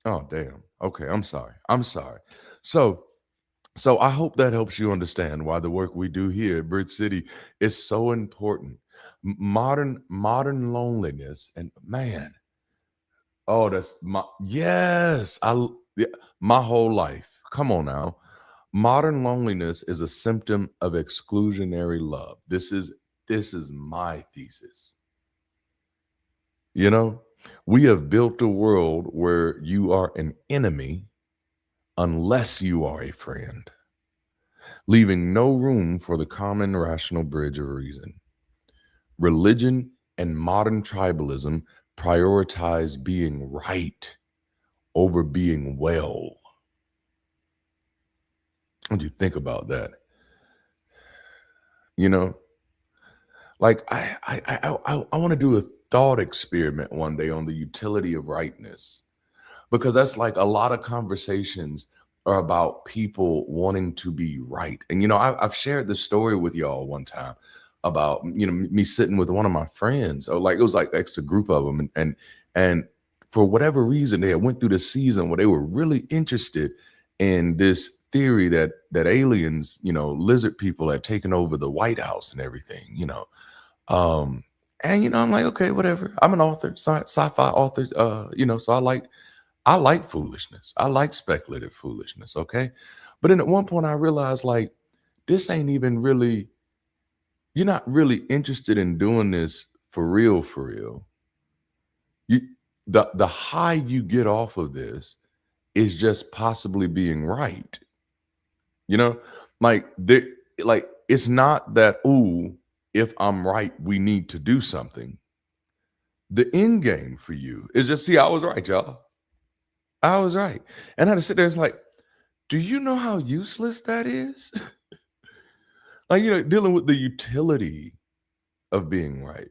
Oh, damn. Okay, I'm sorry. So I hope that helps you understand why the work we do here at Bridge City is so important. Modern loneliness, and man, oh, that's my whole life. Come on now. Modern loneliness is a symptom of exclusionary love. This is my thesis. We have built a world where you are an enemy unless you are a friend, leaving no room for the common rational bridge of reason. Religion and modern tribalism prioritize being right over being well. What do you think about that? Like I want to do a thought experiment one day on the utility of rightness, because that's like a lot of conversations are about people wanting to be right. And I've shared this story with y'all one time about me sitting with one of my friends, or like it was like extra group of them, and for whatever reason they had went through this season where they were really interested in this theory that aliens, lizard people had taken over the White House and everything, and I'm like, okay, whatever. I'm an author, sci-fi author, so I like foolishness. I like speculative foolishness, okay? But then at one point I realized, like, this ain't even really, you're not really interested in doing this for real, for real. The high you get off of this is just possibly being right. Like it's not that, ooh, if I'm right, we need to do something. The end game for you is just, see, I was right, y'all. I was right. And I had to sit there and it's like, do you know how useless that is? Like, dealing with the utility of being right.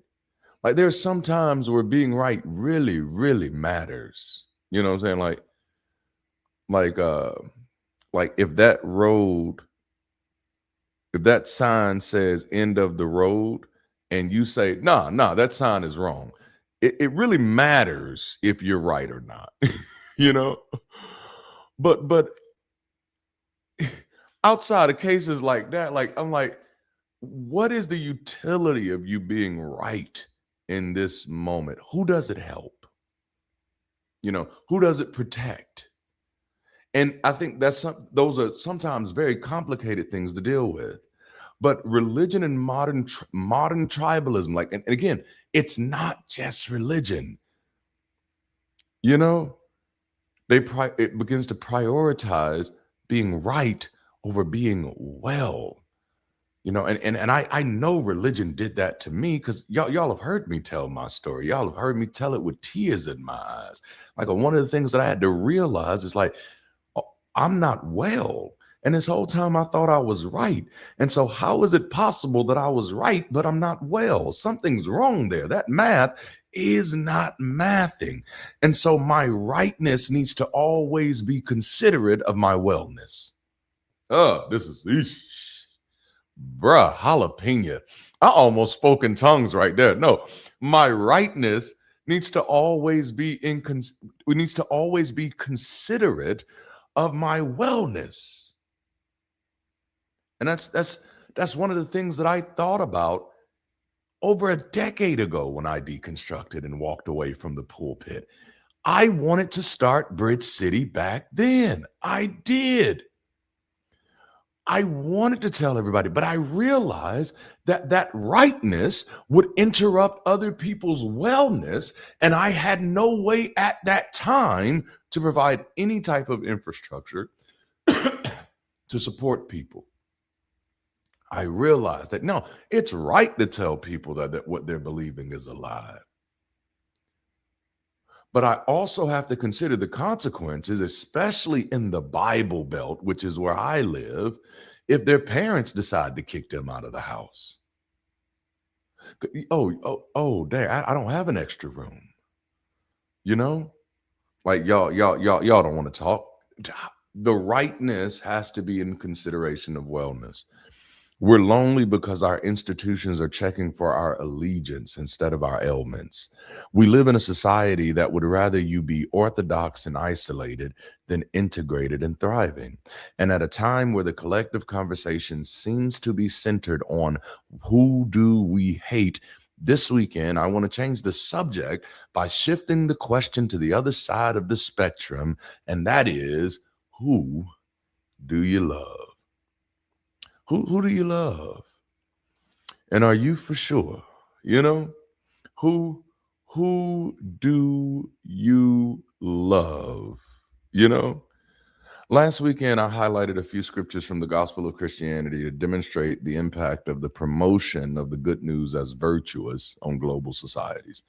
Like, there's some times where being right really, really matters. You know what I'm saying? Like if that sign says end of the road and you say, nah, that sign is wrong. It really matters if you're right or not, But outside of cases like that, like, I'm like, what is the utility of you being right in this moment? Who does it help? Who does it protect? And I think those are sometimes very complicated things to deal with. But religion and modern tribalism, like, and again, it's not just religion. It begins to prioritize being right over being well. And I know religion did that to me, because y'all have heard me tell my story. Y'all have heard me tell it with tears in my eyes. Like, one of the things that I had to realize is, like, I'm not well. And this whole time I thought I was right. And so how is it possible that I was right, but I'm not well? Something's wrong there. That math is not mathing. And so my rightness needs to always be considerate of my wellness. This is bruh, jalapeno. I almost spoke in tongues right there. No, my rightness needs to always be needs to always be considerate of my wellness. And that's one of the things that I thought about over a decade ago when I deconstructed and walked away from the pulpit. I wanted to start Bridge City back then. I did. I wanted to tell everybody, but I realized that that rightness would interrupt other people's wellness. And I had no way at that time to provide any type of infrastructure to support people. I realized that no, it's right to tell people that what they're believing is a lie. But I also have to consider the consequences, especially in the Bible Belt, which is where I live, if their parents decide to kick them out of the house. Dang, I don't have an extra room. You know, like y'all don't want to talk. The rightness has to be in consideration of wellness. We're lonely because our institutions are checking for our allegiance instead of our ailments. We live in a society that would rather you be orthodox and isolated than integrated and thriving. And at a time where the collective conversation seems to be centered on who do we hate, this weekend, I want to change the subject by shifting the question to the other side of the spectrum, and that is, who do you love? Who do you love? And are you for sure? You know, who do you love? You know, last weekend I highlighted a few scriptures from the gospel of Christianity to demonstrate the impact of the promotion of the good news as virtuous on global societies.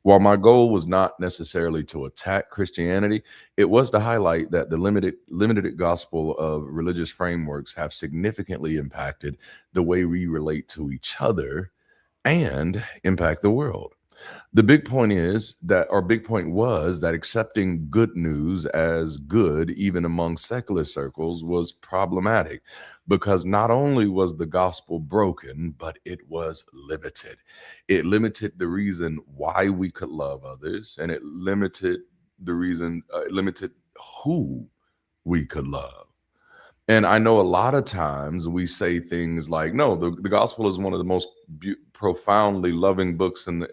While my goal was not necessarily to attack Christianity, it was to highlight that the limited gospel of religious frameworks have significantly impacted the way we relate to each other and impact the world. The big point was that accepting good news as good, even among secular circles, was problematic because not only was the gospel broken, but it was limited. It limited the reason why we could love others, and it limited who we could love. And I know a lot of times we say things like, no, the gospel is one of the most profoundly loving books and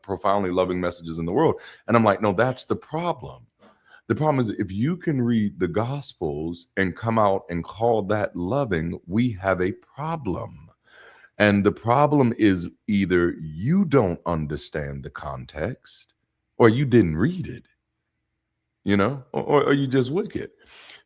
profoundly loving messages in the world. And I'm like, no, that's the problem. The problem is if you can read the gospels and come out and call that loving, we have a problem. And the problem is either you don't understand the context or you didn't read it, you know, or you just wicked.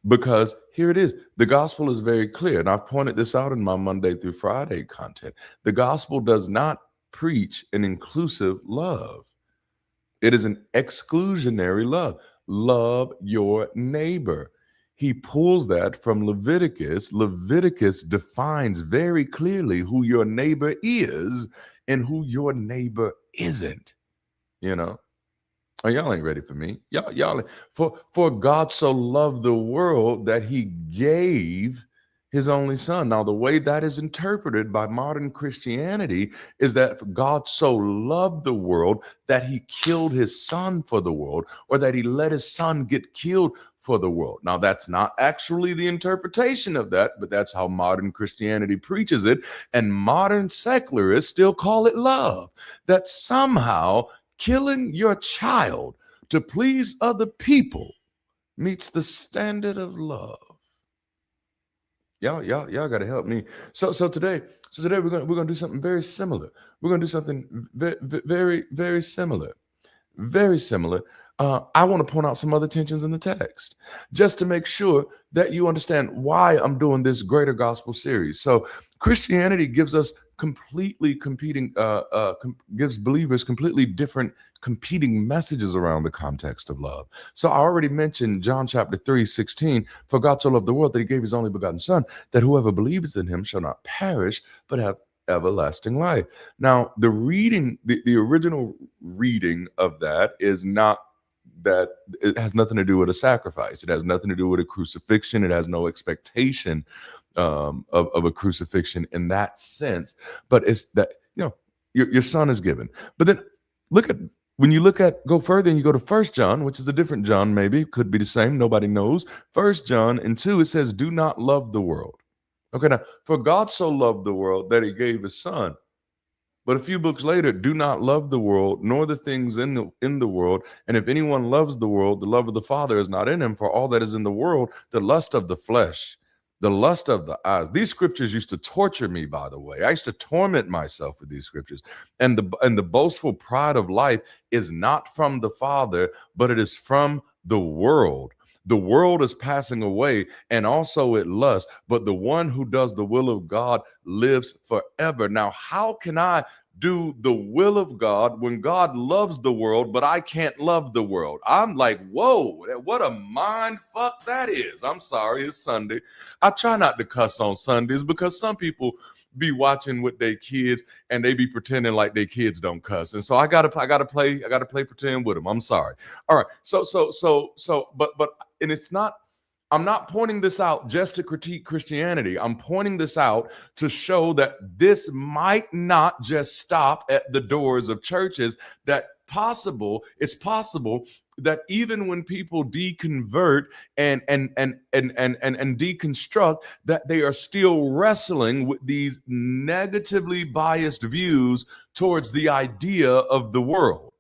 Because here it is. The gospel is very clear. And I've pointed this out in my Monday through Friday content. The gospel does not preach an inclusive love. It is an exclusionary love. Love your neighbor. He pulls that from Leviticus. Leviticus defines very clearly who your neighbor is and who your neighbor isn't, you know. Oh, y'all ain't ready for me. Y'all for God so loved the world that he gave his only son. Now, the way that is interpreted by modern Christianity is that God so loved the world that he killed his son for the world, or that he let his son get killed for the world. Now, that's not actually the interpretation of that, but that's how modern Christianity preaches it. And modern secularists still call it love. That somehow killing your child to please other people meets the standard of love. Y'all got to help me. So today we're gonna do something very similar. We're gonna do something very similar. Very similar. I want to point out some other tensions in the text, just to make sure that you understand why I'm doing this greater gospel series. So Christianity gives us completely competing, gives believers completely different competing messages around the context of love. So I already mentioned John chapter 3:16, for God so loved the world that he gave his only begotten son, that whoever believes in him shall not perish, but have everlasting life. Now, the original reading of that is not that. It has nothing to do with a sacrifice. It has nothing to do with a crucifixion. It has no expectation of a crucifixion in that sense. But it's that, your son is given. But then go further and you go to First John, which is a different John, maybe could be the same. Nobody knows. First John and 2, it says, "Do not love the world." Okay, now, for God so loved the world that he gave his son. But a few books later, "Do not love the world, nor the things in the world. And if anyone loves the world, the love of the Father is not in him. For all that is in the world, the lust of the flesh, the lust of the eyes." These scriptures used to torture me, by the way. I used to torment myself with these scriptures. And the boastful pride of life is not from the Father, but it is from the world. The world is passing away, and also it lusts, but the one who does the will of God lives forever. Now, how can I do the will of God when God loves the world, but I can't love the world? I'm like, whoa, what a mind fuck that is. I'm sorry, it's Sunday. I try not to cuss on Sundays because some people be watching with their kids and they be pretending like their kids don't cuss. And so I gotta play pretend with them. I'm sorry. All right. But and it's not, I'm not pointing this out just to critique Christianity. I'm pointing this out to show that this might not just stop at the doors of churches, it's possible that even when people deconvert and deconstruct, that they are still wrestling with these negatively biased views towards the idea of the world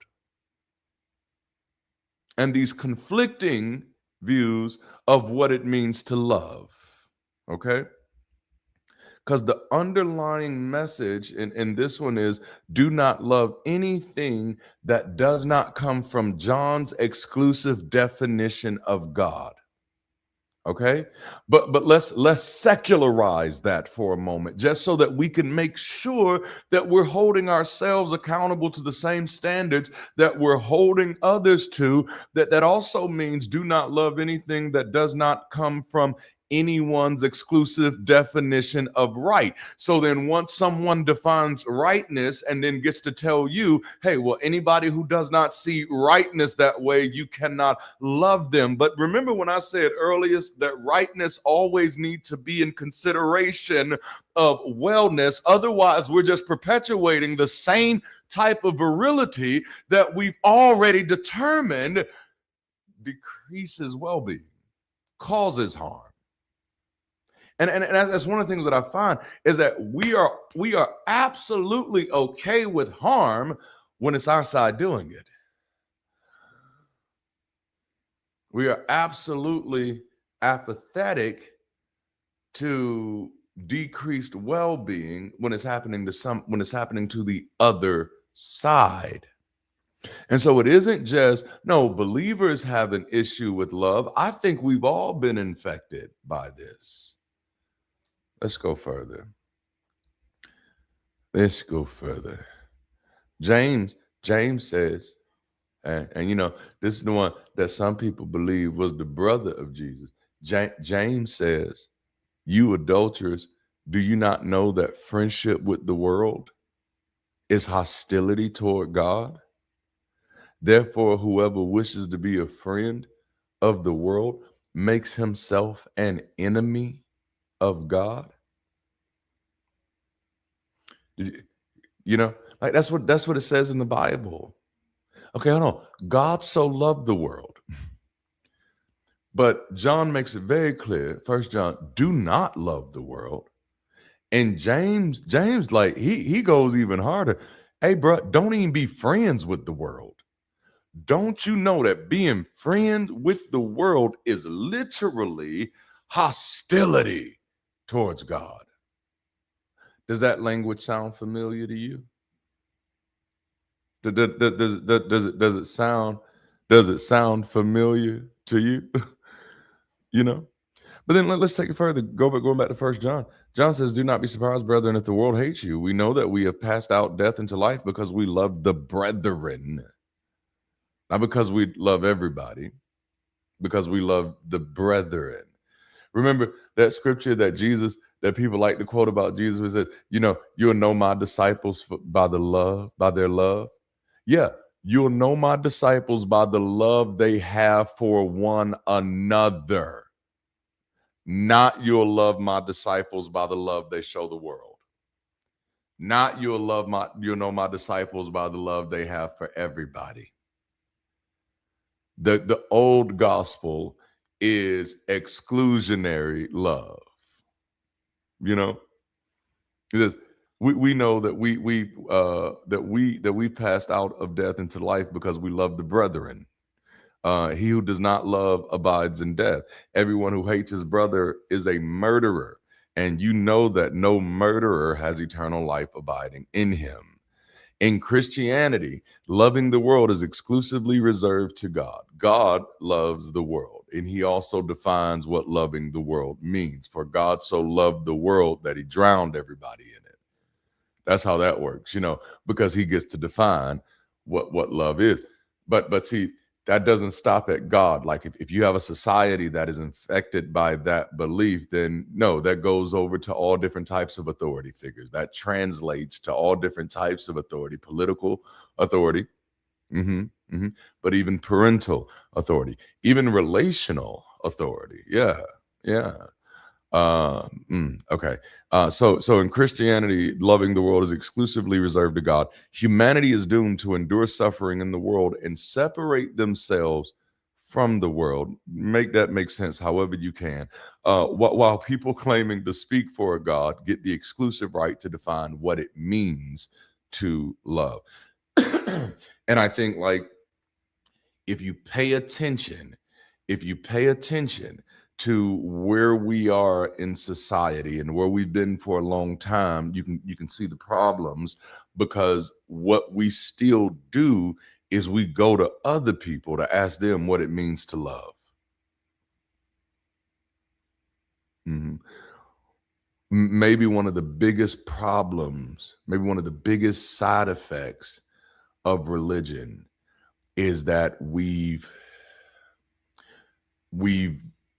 and these conflicting views of what it means to love. Okay? Because the underlying message in this one is, do not love anything that does not come from John's exclusive definition of God. Okay, but let's secularize that for a moment, just so that we can make sure that we're holding ourselves accountable to the same standards that we're holding others to. That also means do not love anything that does not come from anyone's exclusive definition of right. So then once someone defines rightness and then gets to tell you, hey, well, anybody who does not see rightness that way, you cannot love them. But remember when I said earlier that rightness always needs to be in consideration of wellness. Otherwise, we're just perpetuating the same type of virility that we've already determined decreases well-being, causes harm. And that's one of the things that I find is that we are absolutely okay with harm when it's our side doing it. We are absolutely apathetic to decreased well-being when it's happening to the other side. And so it isn't just, no, believers have an issue with love. I think we've all been infected by this. Let's go further. James says, and this is the one that some people believe was the brother of Jesus. James says, you adulterers, do you not know that friendship with the world is hostility toward God? Therefore, whoever wishes to be a friend of the world makes himself an enemy of God. Like that's what it says in the Bible. Okay, hold on. God so loved the world. But John makes it very clear, First John, do not love the world. And James, like he goes even harder. Hey, bro, don't even be friends with the world. Don't you know that being friends with the world is literally hostility towards God? Does that language sound familiar to you? Does it sound familiar to you? But then let's take it further. Going back to 1 John. John says, "Do not be surprised, brethren, if the world hates you. We know that we have passed out death into life because we love the brethren." Not because we love everybody, because we love the brethren. Remember that scripture that people like to quote about Jesus was that, you'll know my disciples by their love. Yeah, you'll know my disciples by the love they have for one another. Not you'll love my disciples by the love they show the world. Not you'll know my disciples by the love they have for everybody. The old gospel is exclusionary love. Because we know that we passed out of death into life because we love the brethren. He who does not love abides in death. Everyone who hates his brother is a murderer, and you know that no murderer has eternal life abiding in him. In Christianity, loving the world is exclusively reserved to God. God loves the world, and he also defines what loving the world means. For God so loved the world that he drowned everybody in it. That's how that works, because he gets to define what love is. But see, that doesn't stop at God. Like if you have a society that is infected by that belief, then no, that goes over to all different types of authority figures. That translates to all different types of authority, political authority, but even parental authority, even relational authority. Yeah. Okay. So in Christianity, loving the world is exclusively reserved to God. Humanity is doomed to endure suffering in the world and separate themselves from the world. Make that make sense however you can. While people claiming to speak for a God get the exclusive right to define what it means to love. And I think, like, if you pay attention to where we are in society and where we've been for a long time, you can see the problems, because what we still do is we go to other people to ask them what it means to love. Maybe one of the biggest problems, maybe one of the biggest side effects of religion is that we've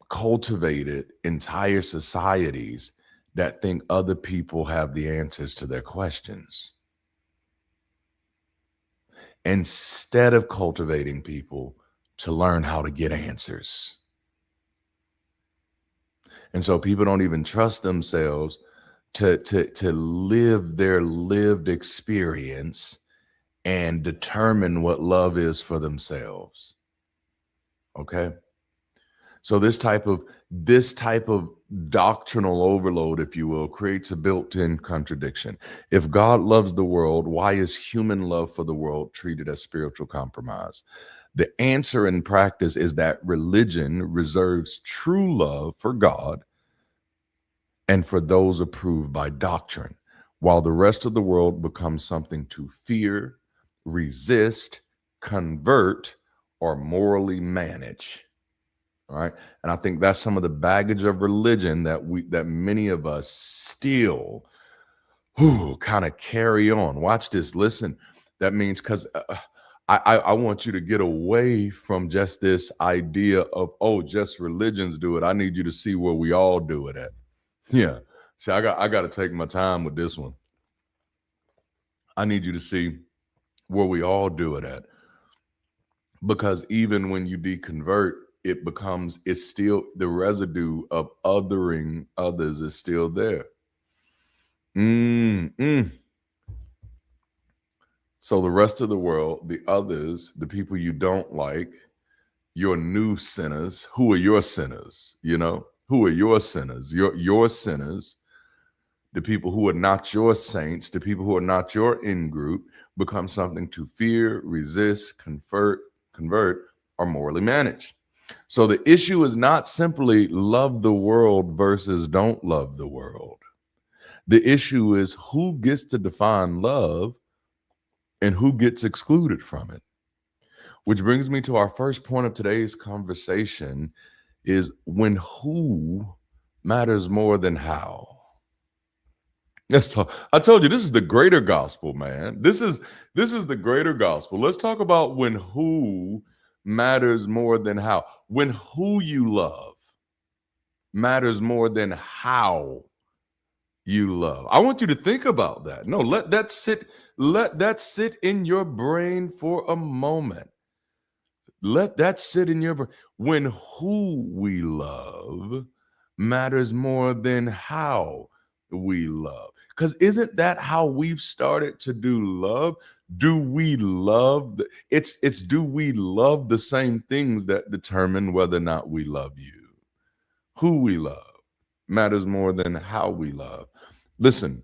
cultivated entire societies that think other people have the answers to their questions, instead of cultivating people to learn how to get answers. And so people don't even trust themselves to live their lived experience and determine what love is for themselves. Okay? So this type of doctrinal overload, if you will, creates a built-in contradiction. If God loves the world, why is human love for the world treated as spiritual compromise? The answer in practice is that religion reserves true love for God and for those approved by doctrine, while the rest of the world becomes something to fear, resist, convert, or morally manage. All right. And I think that's some of the baggage of religion that many of us still kind of carry on. Watch this. Listen, that means, because I want you to get away from just this idea of, just religions do it. I need you to see where we all do it at. Yeah. See, I got to take my time with this one. I need you to see where we all do it at. Because even when you deconvert, it's still, the residue of othering others is still there. So the rest of the world, the others, the people you don't like, your new sinners, who are your sinners? Who are your sinners? Your sinners, the people who are not your saints, the people who are not your in-group, become something to fear, resist, convert, or morally manage. So the issue is not simply love the world versus don't love the world. The issue is who gets to define love and who gets excluded from it. Which brings me to our first point of today's conversation, is when who matters more than how. Let's talk. I told you this is the greater gospel, man. This is the greater gospel. Let's talk about when who matters more than how. When who you love matters more than how you love. I want you to think about that. No, let that sit. Let that sit in your brain for a moment. Let that sit in your brain. When who we love matters more than how we love. Because isn't that how we've started to do love? Do we love it's do we love the same things that determine whether or not we love you? Who we love matters more than how we love. Listen,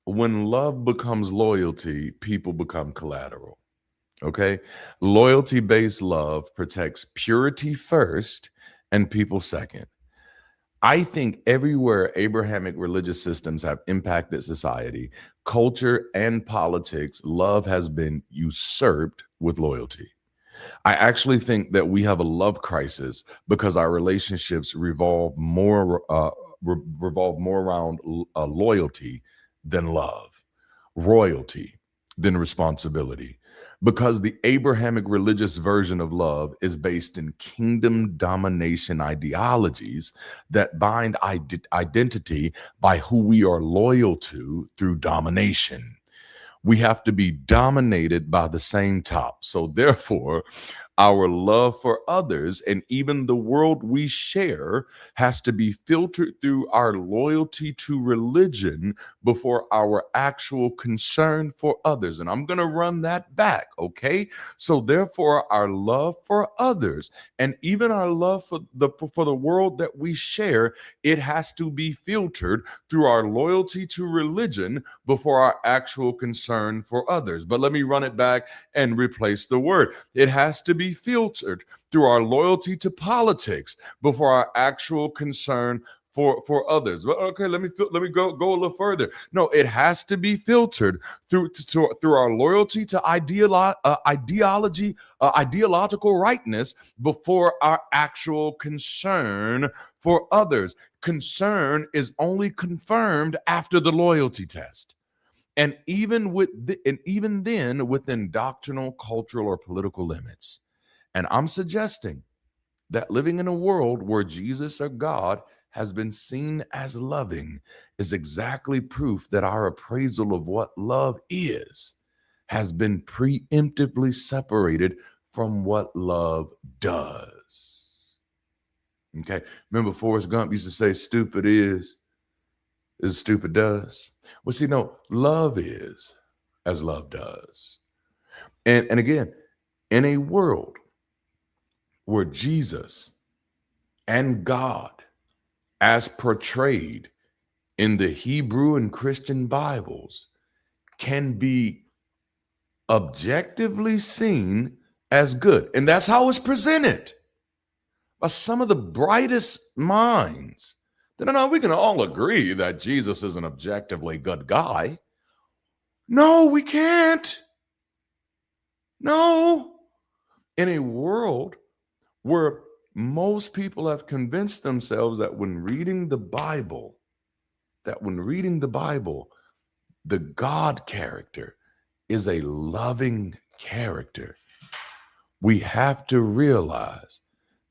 when love becomes loyalty, people become collateral. Okay. Loyalty based love protects purity first and people second. I think everywhere Abrahamic religious systems have impacted society, culture, and politics, love has been usurped with loyalty. I actually think that we have a love crisis because our relationships revolve more around loyalty than love, royalty than responsibility. Because the Abrahamic religious version of love is based in kingdom domination ideologies that bind identity by who we are loyal to through domination. We have to be dominated by the same top. So, therefore, our love for others and even the world we share has to be filtered through our loyalty to religion before our actual concern for others. And I'm going to run that back, okay? So, therefore, our love for others and even our love for the world that we share, it has to be filtered through our loyalty to religion before our actual concern for others. But let me run it back and replace the word. It has to be filtered through our loyalty to politics before our actual concern for others. Well, okay, let me go a little further. No, it has to be filtered through our loyalty to ideological rightness before our actual concern for others. Concern is only confirmed after the loyalty test. And even then within doctrinal, cultural, or political limits. And I'm suggesting that living in a world where Jesus or God has been seen as loving is exactly proof that our appraisal of what love is has been preemptively separated from what love does. Okay. Remember Forrest Gump used to say, stupid is stupid does. Well, see, no, love is as love does. And again, in a world where Jesus and God, as portrayed in the Hebrew and Christian Bibles, can be objectively seen as good. And that's how it's presented by some of the brightest minds. No, we can all agree that Jesus is an objectively good guy. No, we can't. No. In a world where most people have convinced themselves that when reading the Bible, the God character is a loving character, we have to realize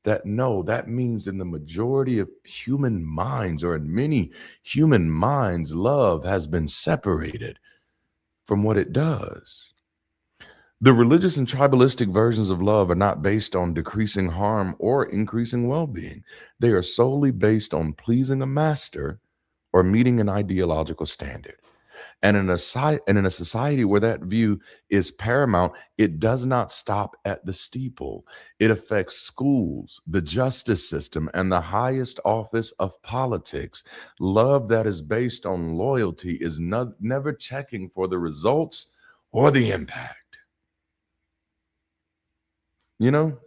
that no, that means in the majority of human minds, or in many human minds, love has been separated from what it does. The religious and tribalistic versions of love are not based on decreasing harm or increasing well-being. They are solely based on pleasing a master or meeting an ideological standard. And in a society where that view is paramount, it does not stop at the steeple. It affects schools, the justice system, and the highest office of politics. Love that is based on loyalty is never checking for the results or the impact. You know,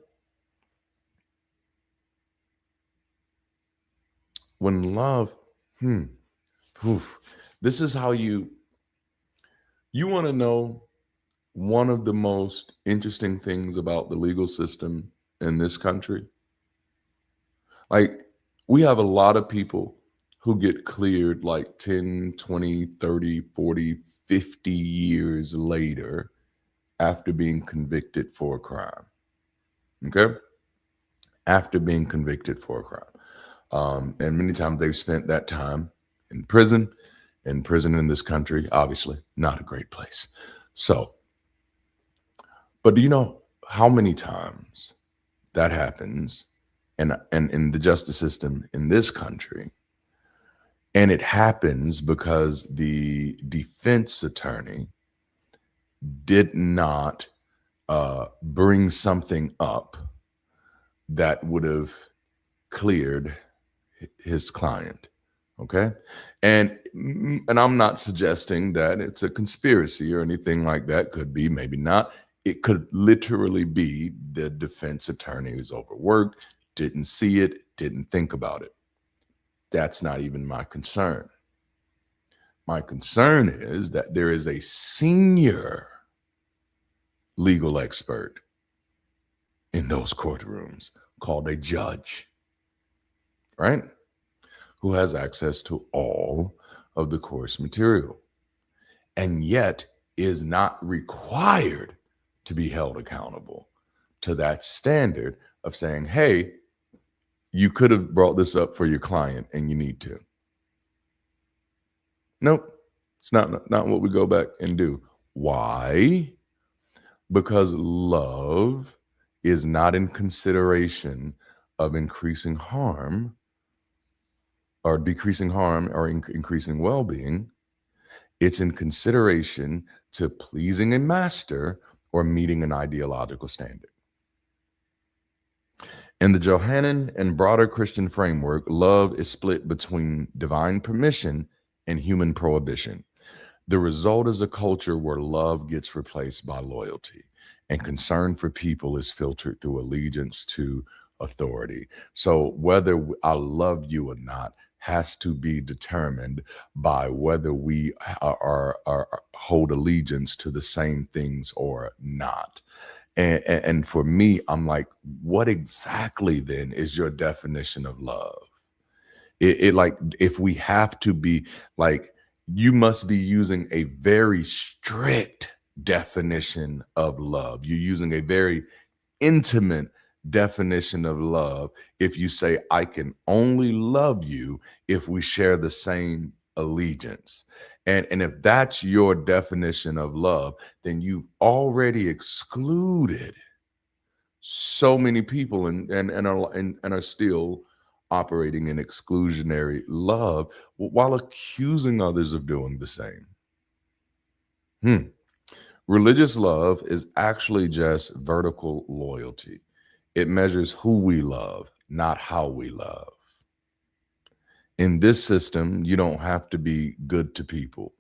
when love, this is how you want to know one of the most interesting things about the legal system in this country. Like, We have a lot of people who get cleared like 10, 20, 30, 40, 50 years later after being convicted for a crime. Okay? After being convicted for a crime. And many times they've spent that time in prison. And prison in this country, obviously, not a great place. So, but do you know how many times that happens and in the justice system in this country? And it happens because the defense attorney did not bring something up that would have cleared his client. Okay. And I'm not suggesting that it's a conspiracy or anything like that. Could be, maybe not. It could literally be the defense attorney is overworked, didn't see it, didn't think about it. That's not even my concern. My concern is that there is a senior legal expert in those courtrooms called a judge, right? Who has access to all of the course material and yet is not required to be held accountable to that standard of saying, hey, you could have brought this up for your client and you need to. Nope, it's not what we go back and do. Why? Because love is not in consideration of increasing harm or decreasing harm or increasing well-being. It's in consideration to pleasing a master or meeting an ideological standard. In the Johannine and broader Christian framework, love is split between divine permission and human prohibition. The result is a culture where love gets replaced by loyalty, and concern for people is filtered through allegiance to authority. So whether I love you or not has to be determined by whether we are hold allegiance to the same things or not. And for me, I'm like, what exactly then is your definition of love? It like, if we have to be like, you must be using a very strict definition of love. You're using a very intimate definition of love if you say, I can only love you if we share the same allegiance. And if that's your definition of love, then you've already excluded so many people and are still operating in exclusionary love while accusing others of doing the same. Religious love is actually just vertical loyalty. It measures who we love, not how we love. In this system, you don't have to be good to people.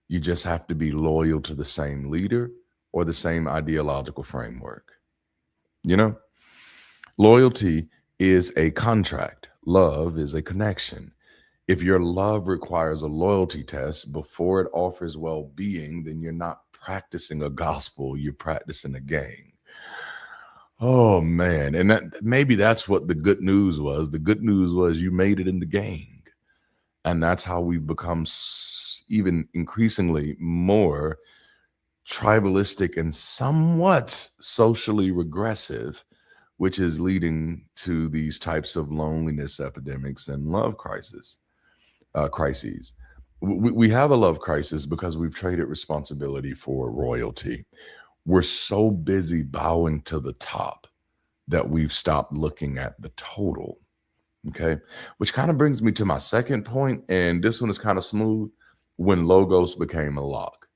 You just have to be loyal to the same leader or the same ideological framework. You know, loyalty is a contract. Love is a connection. If your love requires a loyalty test before it offers well-being, then you're not practicing a gospel, you're practicing a gang. Oh man, and that maybe that's what the good news was. The good news was you made it in the gang. And that's how we've become even increasingly more tribalistic and somewhat socially regressive, which is leading to these types of loneliness epidemics and love crises. We have a love crisis because we've traded responsibility for royalty. We're so busy bowing to the top that we've stopped looking at the total. Okay, which kind of brings me to my second point, and this one is kind of smooth. When logos became a lock.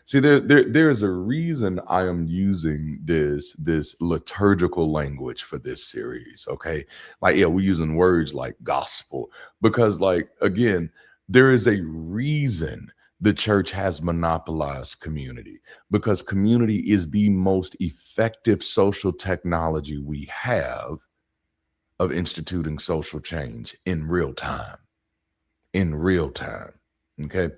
See, there is a reason I am using this liturgical language for this series. Okay, like, yeah, we're using words like gospel because, like, again, there is a reason the church has monopolized community, because community is the most effective social technology we have of instituting social change in real time. Okay.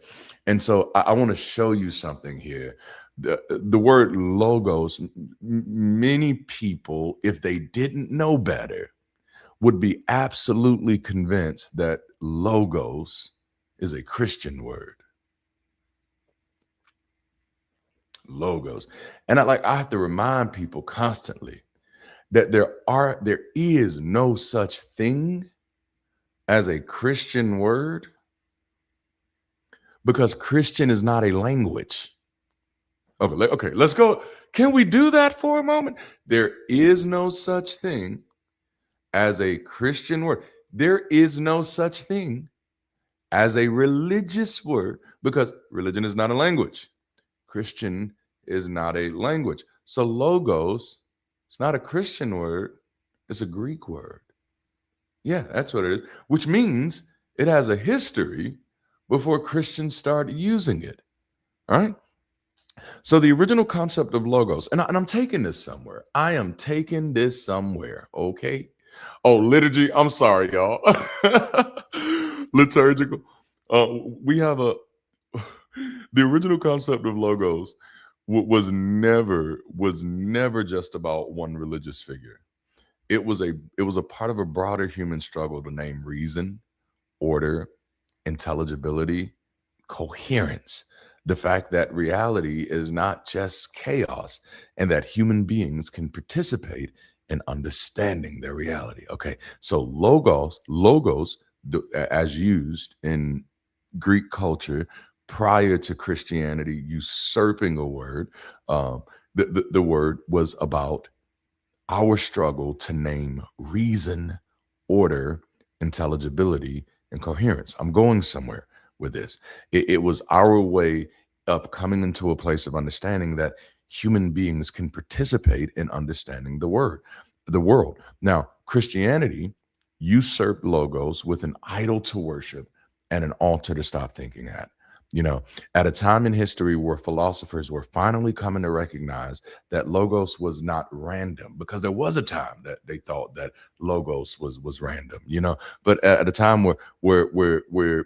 And so I want to show you something here. The word logos, many people, if they didn't know better, would be absolutely convinced that logos is a Christian word. Logos. And I have to remind people constantly that there is no such thing as a Christian word, because Christian is not a language. Okay, let's go. Can we do that for a moment? There is no such thing as a Christian word. There is no such thing as a religious word, because religion is not a language. Christian is not a language. So logos, it's not a Christian word, it's a Greek word. Yeah, that's what it is, which means it has a history before Christians started using it. All right. So the original concept of logos, and I'm taking this somewhere. I am taking this somewhere. Okay. Oh, liturgy. I'm sorry, y'all. Liturgical. We have the original concept of logos was never just about one religious figure. It was a part of a broader human struggle to name reason, order, intelligibility, coherence. The fact that reality is not just chaos, and that human beings can participate in understanding their reality. Okay, so logos, as used in Greek culture prior to Christianity usurping a word, the word was about our struggle to name reason, order, intelligibility, and coherence. I'm going somewhere with this. It was our way of coming into a place of understanding that human beings can participate in understanding the world. Now, Christianity usurped logos with an idol to worship and an altar to stop thinking at. At a time in history where philosophers were finally coming to recognize that logos was not random, because there was a time that they thought that logos was random, but at a time where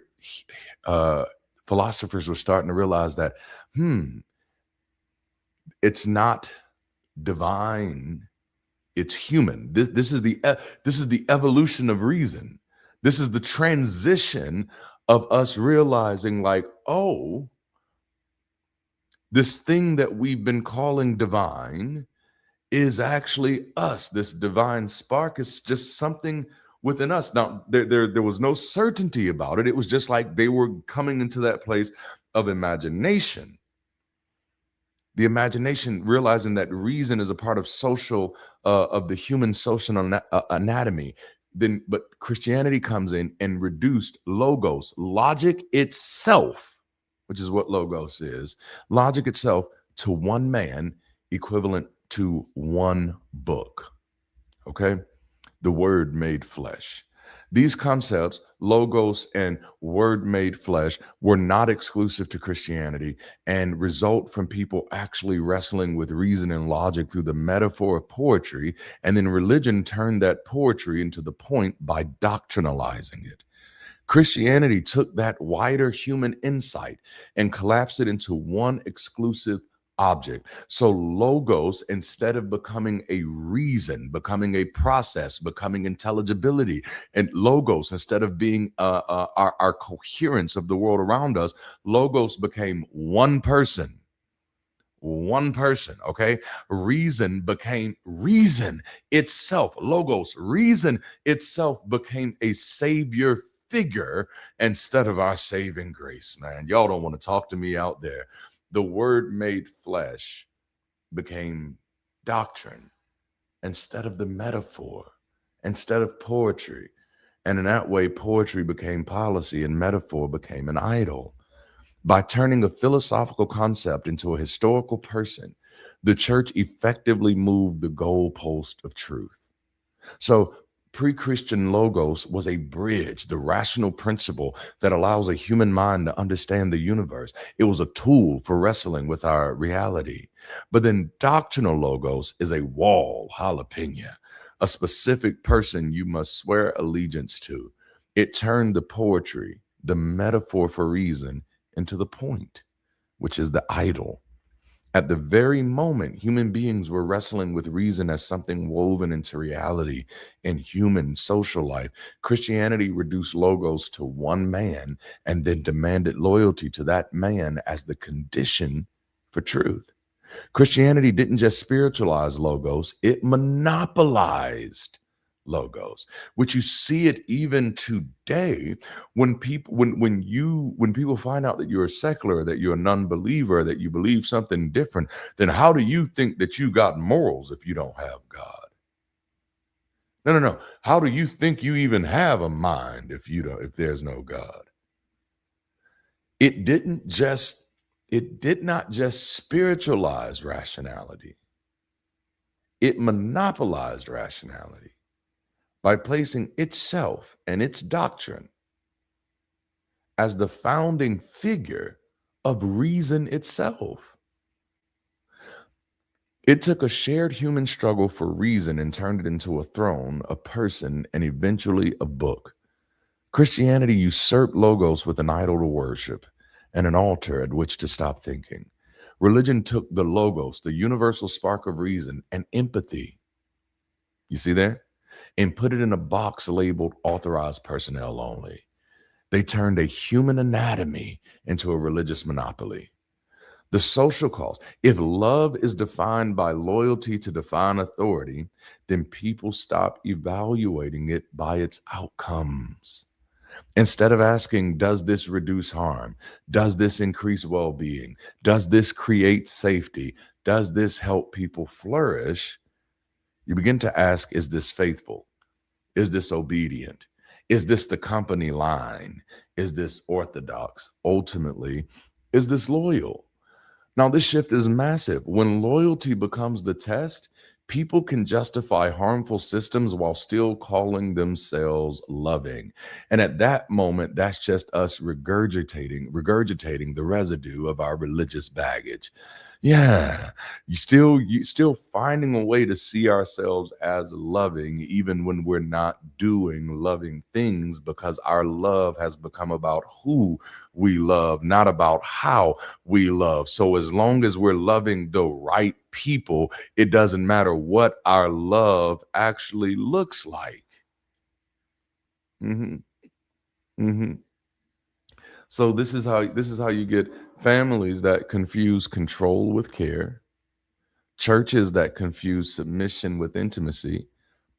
philosophers were starting to realize that it's not divine, it's human. This is the evolution of reason. This is the transition of us realizing, like, oh, this thing that we've been calling divine is actually us. This divine spark is just something within us. Now, there was no certainty about it. It was just like they were coming into that place of imagination. The imagination, realizing that reason is a part of of the human social anatomy. But Christianity comes in and reduced logos, logic itself, which is what logos is, logic itself, to one man, equivalent to one book. Okay? The word made flesh. These concepts, logos and word made flesh, were not exclusive to Christianity and result from people actually wrestling with reason and logic through the metaphor of poetry. And then religion turned that poetry into the point by doctrinalizing it. Christianity took that wider human insight and collapsed it into one exclusive object. So logos, instead of becoming a reason, becoming a process, becoming intelligibility, and logos, instead of being our coherence of the world around us, logos became one person. One person, okay? Reason became reason itself. Logos, reason itself became a savior figure instead of our saving grace, man. Y'all don't want to talk to me out there. The word made flesh became doctrine instead of the metaphor, instead of poetry. And in that way, poetry became policy and metaphor became an idol. By turning a philosophical concept into a historical person, the church effectively moved the goalpost of truth. So pre-Christian logos was a bridge, the rational principle that allows a human mind to understand the universe. It was a tool for wrestling with our reality. But then doctrinal logos is a wall, jalapeno, a specific person you must swear allegiance to. It turned the poetry, the metaphor for reason, into the point, which is the idol. At the very moment human beings were wrestling with reason as something woven into reality in human social life, Christianity reduced logos to one man and then demanded loyalty to that man as the condition for truth. Christianity didn't just spiritualize logos, it monopolized logos, which you see it even today when people find out that you're a secular, that you're a non-believer, that you believe something different, then how do you think that you got morals if you don't have God? No. How do you think you even have a mind if there's no God? It did not just spiritualize rationality. It monopolized rationality by placing itself and its doctrine as the founding figure of reason itself. It took a shared human struggle for reason and turned it into a throne, a person, and eventually a book. Christianity usurped logos with an idol to worship and an altar at which to stop thinking. Religion took the logos, the universal spark of reason and empathy, you see there, and put it in a box labeled authorized personnel only. They turned a human anatomy into a religious monopoly. The social cause. If love is defined by loyalty to divine authority, then people stop evaluating it by its outcomes. Instead of asking, does this reduce harm? Does this increase well-being? Does this create safety? Does this help people flourish? You begin to ask, is this faithful? Is this obedient? Is this the company line? Is this orthodox? Ultimately, is this loyal? Now, this shift is massive. When loyalty becomes the test, people can justify harmful systems while still calling themselves loving. And at that moment, that's just us regurgitating the residue of our religious baggage. Yeah, you still finding a way to see ourselves as loving, even when we're not doing loving things, because our love has become about who we love, not about how we love. So as long as we're loving the right people, it doesn't matter what our love actually looks like. hmm hmm So this is how you get families that confuse control with care, churches that confuse submission with intimacy,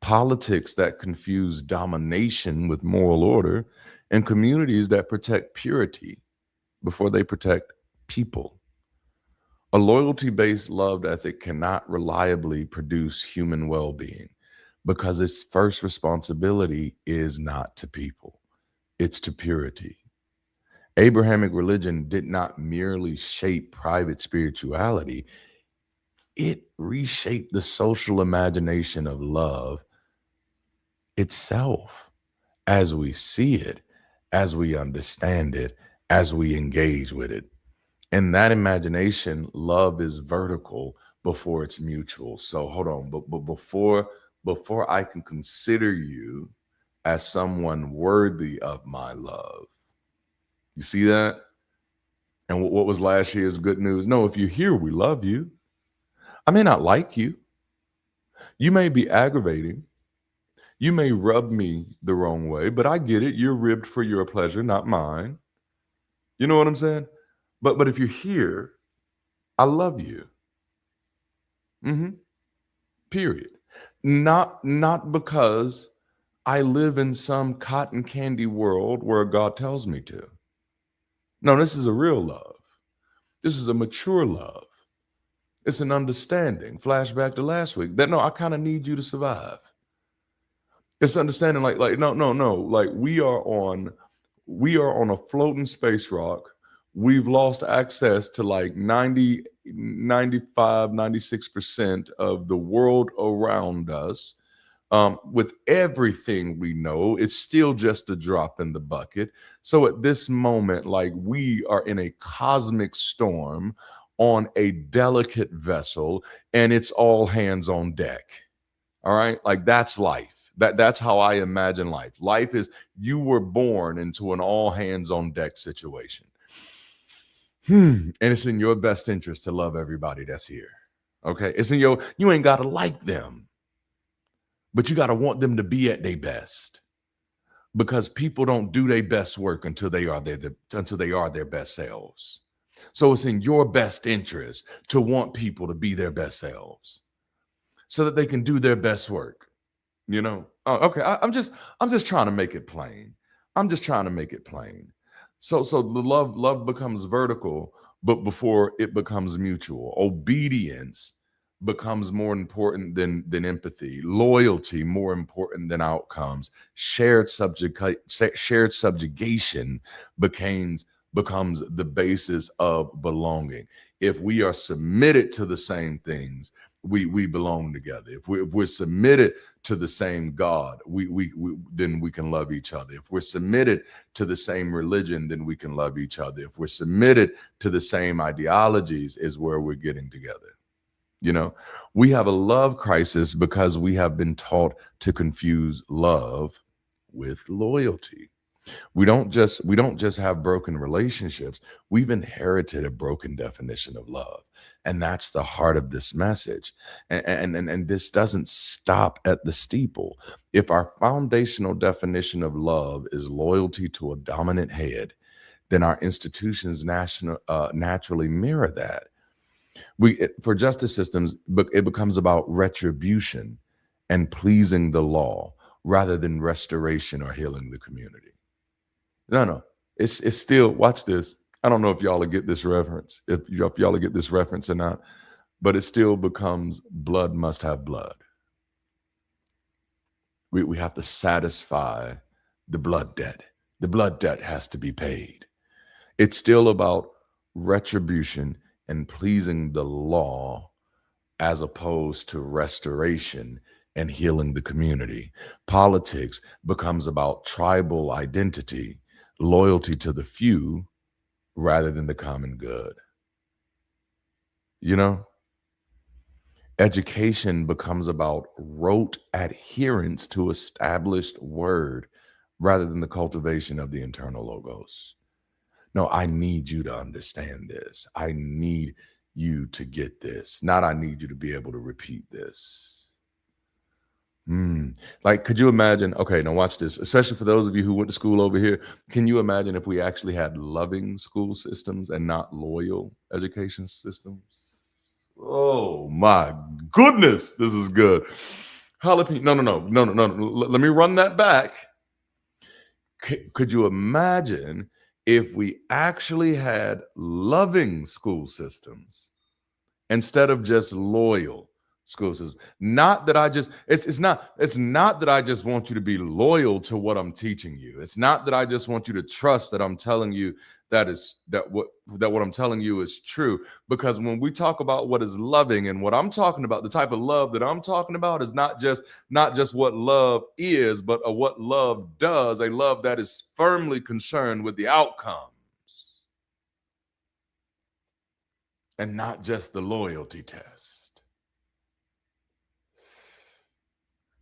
politics that confuse domination with moral order, and communities that protect purity before they protect people. A loyalty-based love ethic cannot reliably produce human well-being because its first responsibility is not to people, it's to purity. Abrahamic religion did not merely shape private spirituality, it reshaped the social imagination of love itself as we see it, as we understand it, as we engage with it. In that imagination, love is vertical before it's mutual. So hold on, but before I can consider you as someone worthy of my love, you see that? And what was last year's good news? No, if you're here, we love you. I may not like you. You may be aggravating. You may rub me the wrong way, but I get it. You're ribbed for your pleasure, not mine. You know what I'm saying? But if you're here, I love you. hmm Period. Not because I live in some cotton candy world where God tells me to. No, this is a real love. This is a mature love. It's an understanding. Flashback to last week. That no, I kind of need you to survive. It's understanding like no. Like we are on a floating space rock. We've lost access to like 90, 95, 96% of the world around us. With everything we know, it's still just a drop in the bucket. So at this moment, like we are in a cosmic storm on a delicate vessel, and it's all hands on deck. All right. Like that's life. That's how I imagine life. Life is you were born into an all hands on deck situation. And it's in your best interest to love everybody that's here. Okay. You ain't got to like them, but you got to want them to be at their best, because people don't do their best work until they are their best selves. So it's in your best interest to want people to be their best selves so that they can do their best work. Oh, okay. I'm just trying to make it plain. I'm just trying to make it plain. So the love becomes vertical, but before it becomes mutual. Obedience becomes more important than empathy. Loyalty more important than outcomes. Shared subjugation becomes the basis of belonging. If we are submitted to the same things, we belong together. If we're submitted to the same God, we then we can love each other. If we're submitted to the same religion, then we can love each other. If we're submitted to the same ideologies, is where we're getting together. We have a love crisis because we have been taught to confuse love with loyalty. We don't just have broken relationships. We've inherited a broken definition of love. And that's the heart of this message. And this doesn't stop at the steeple. If our foundational definition of love is loyalty to a dominant head, then our institutions naturally mirror that. For justice systems, it becomes about retribution and pleasing the law rather than restoration or healing the community. No. It's still, watch this. I don't know if y'all will get this reference, if y'all will get this reference or not, but it still becomes blood must have blood. We have to satisfy the blood debt. The blood debt has to be paid. It's still about retribution and pleasing the law as opposed to restoration and healing the community. Politics becomes about tribal identity, loyalty to the few rather than the common good. Education becomes about rote adherence to established word rather than the cultivation of the internal logos. No, I need you to understand this. I need you to get this. Not I need you to be able to repeat this. Like, could you imagine? Okay, now watch this, especially for those of you who went to school over here. Can you imagine if we actually had loving school systems and not loyal education systems? Oh my goodness, this is good. Jalapeno. No. Let me run that back. Could you imagine if we actually had loving school systems instead of just loyal school systems? Not that I just it's not that I just want you to be loyal to what I'm teaching you. It's not that I just want you to trust that I'm telling you that what I'm telling you is true. Because when we talk about what is loving and what I'm talking about, the type of love that I'm talking about is not just what love is, but what love does, a love that is firmly concerned with the outcomes and not just the loyalty test.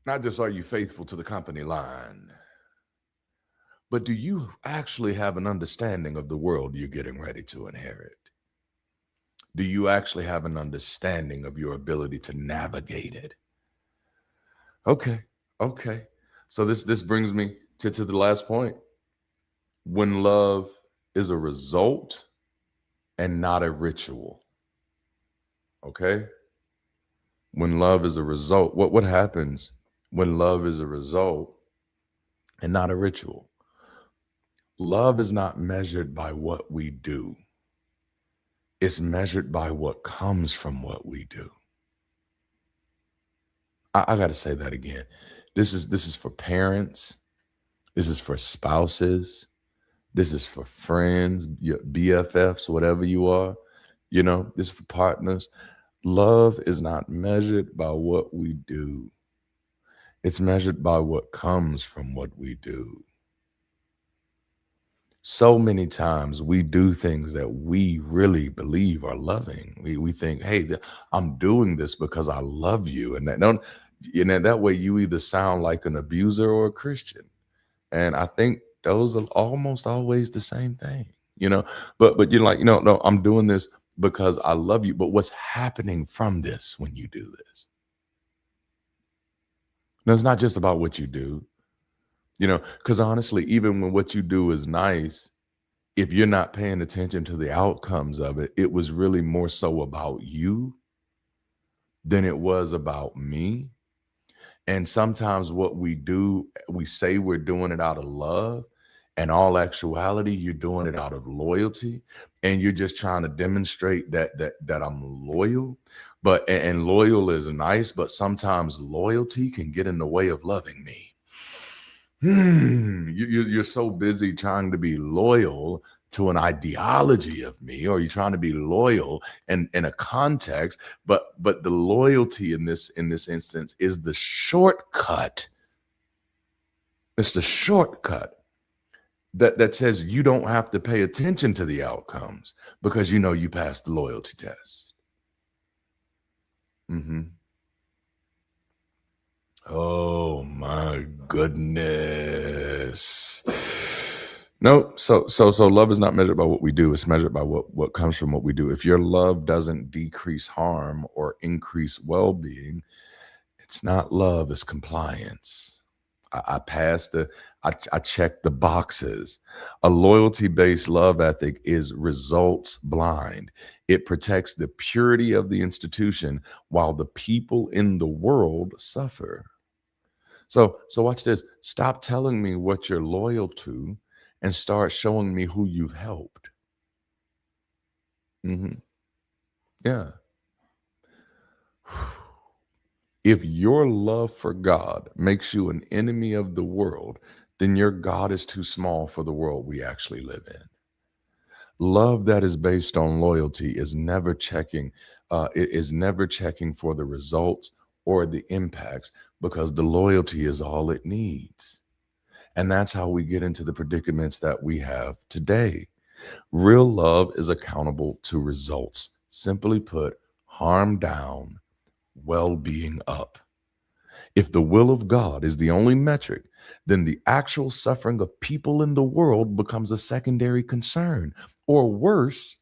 Not just are you faithful to the company line, but do you actually have an understanding of the world you're getting ready to inherit? Do you actually have an understanding of your ability to navigate it? Okay. So this brings me to the last point. When love is a result and not a ritual. Okay? When love is a result, what happens when love is a result and not a ritual? Love is not measured by what we do. It's measured by what comes from what we do. I got to say that again. This is for parents. This is for spouses. This is for friends, your BFFs, whatever you are. This is for partners. Love is not measured by what we do. It's measured by what comes from what we do. So many times we do things that we really believe are loving. We think, hey, I'm doing this because I love you. And that way you either sound like an abuser or a Christian. And I think those are almost always the same thing. you know, but you're like, no, I'm doing this because I love you. But what's happening from this when you do this? No, it's not just about what you do, because honestly, even when what you do is nice, if you're not paying attention to the outcomes of it, it was really more so about you than it was about me. And sometimes what we do, we say we're doing it out of love. And all actuality, you're doing it out of loyalty, and you're just trying to demonstrate that I'm loyal. But and loyal is nice, but sometimes loyalty can get in the way of loving me. You're so busy trying to be loyal to an ideology of me, or you're trying to be loyal in a context, but the loyalty in this instance is the shortcut. It's the shortcut that says you don't have to pay attention to the outcomes because you passed the loyalty test. Oh my goodness. No, so love is not measured by what we do. It's measured by what comes from what we do. If your love doesn't decrease harm or increase well-being, it's not love, it's compliance. I check the boxes. A loyalty-based love ethic is results blind. It protects the purity of the institution while the people in the world suffer. So watch this. Stop telling me what you're loyal to and start showing me who you've helped. Yeah. If your love for God makes you an enemy of the world, then your God is too small for the world we actually live in. Love that is based on loyalty is never checking for the results or the impacts, because the loyalty is all it needs. And that's how we get into the predicaments that we have today. Real love is accountable to results. Simply put, harm down, well-being up. If the will of God is the only metric, then the actual suffering of people in the world becomes a secondary concern, or worse,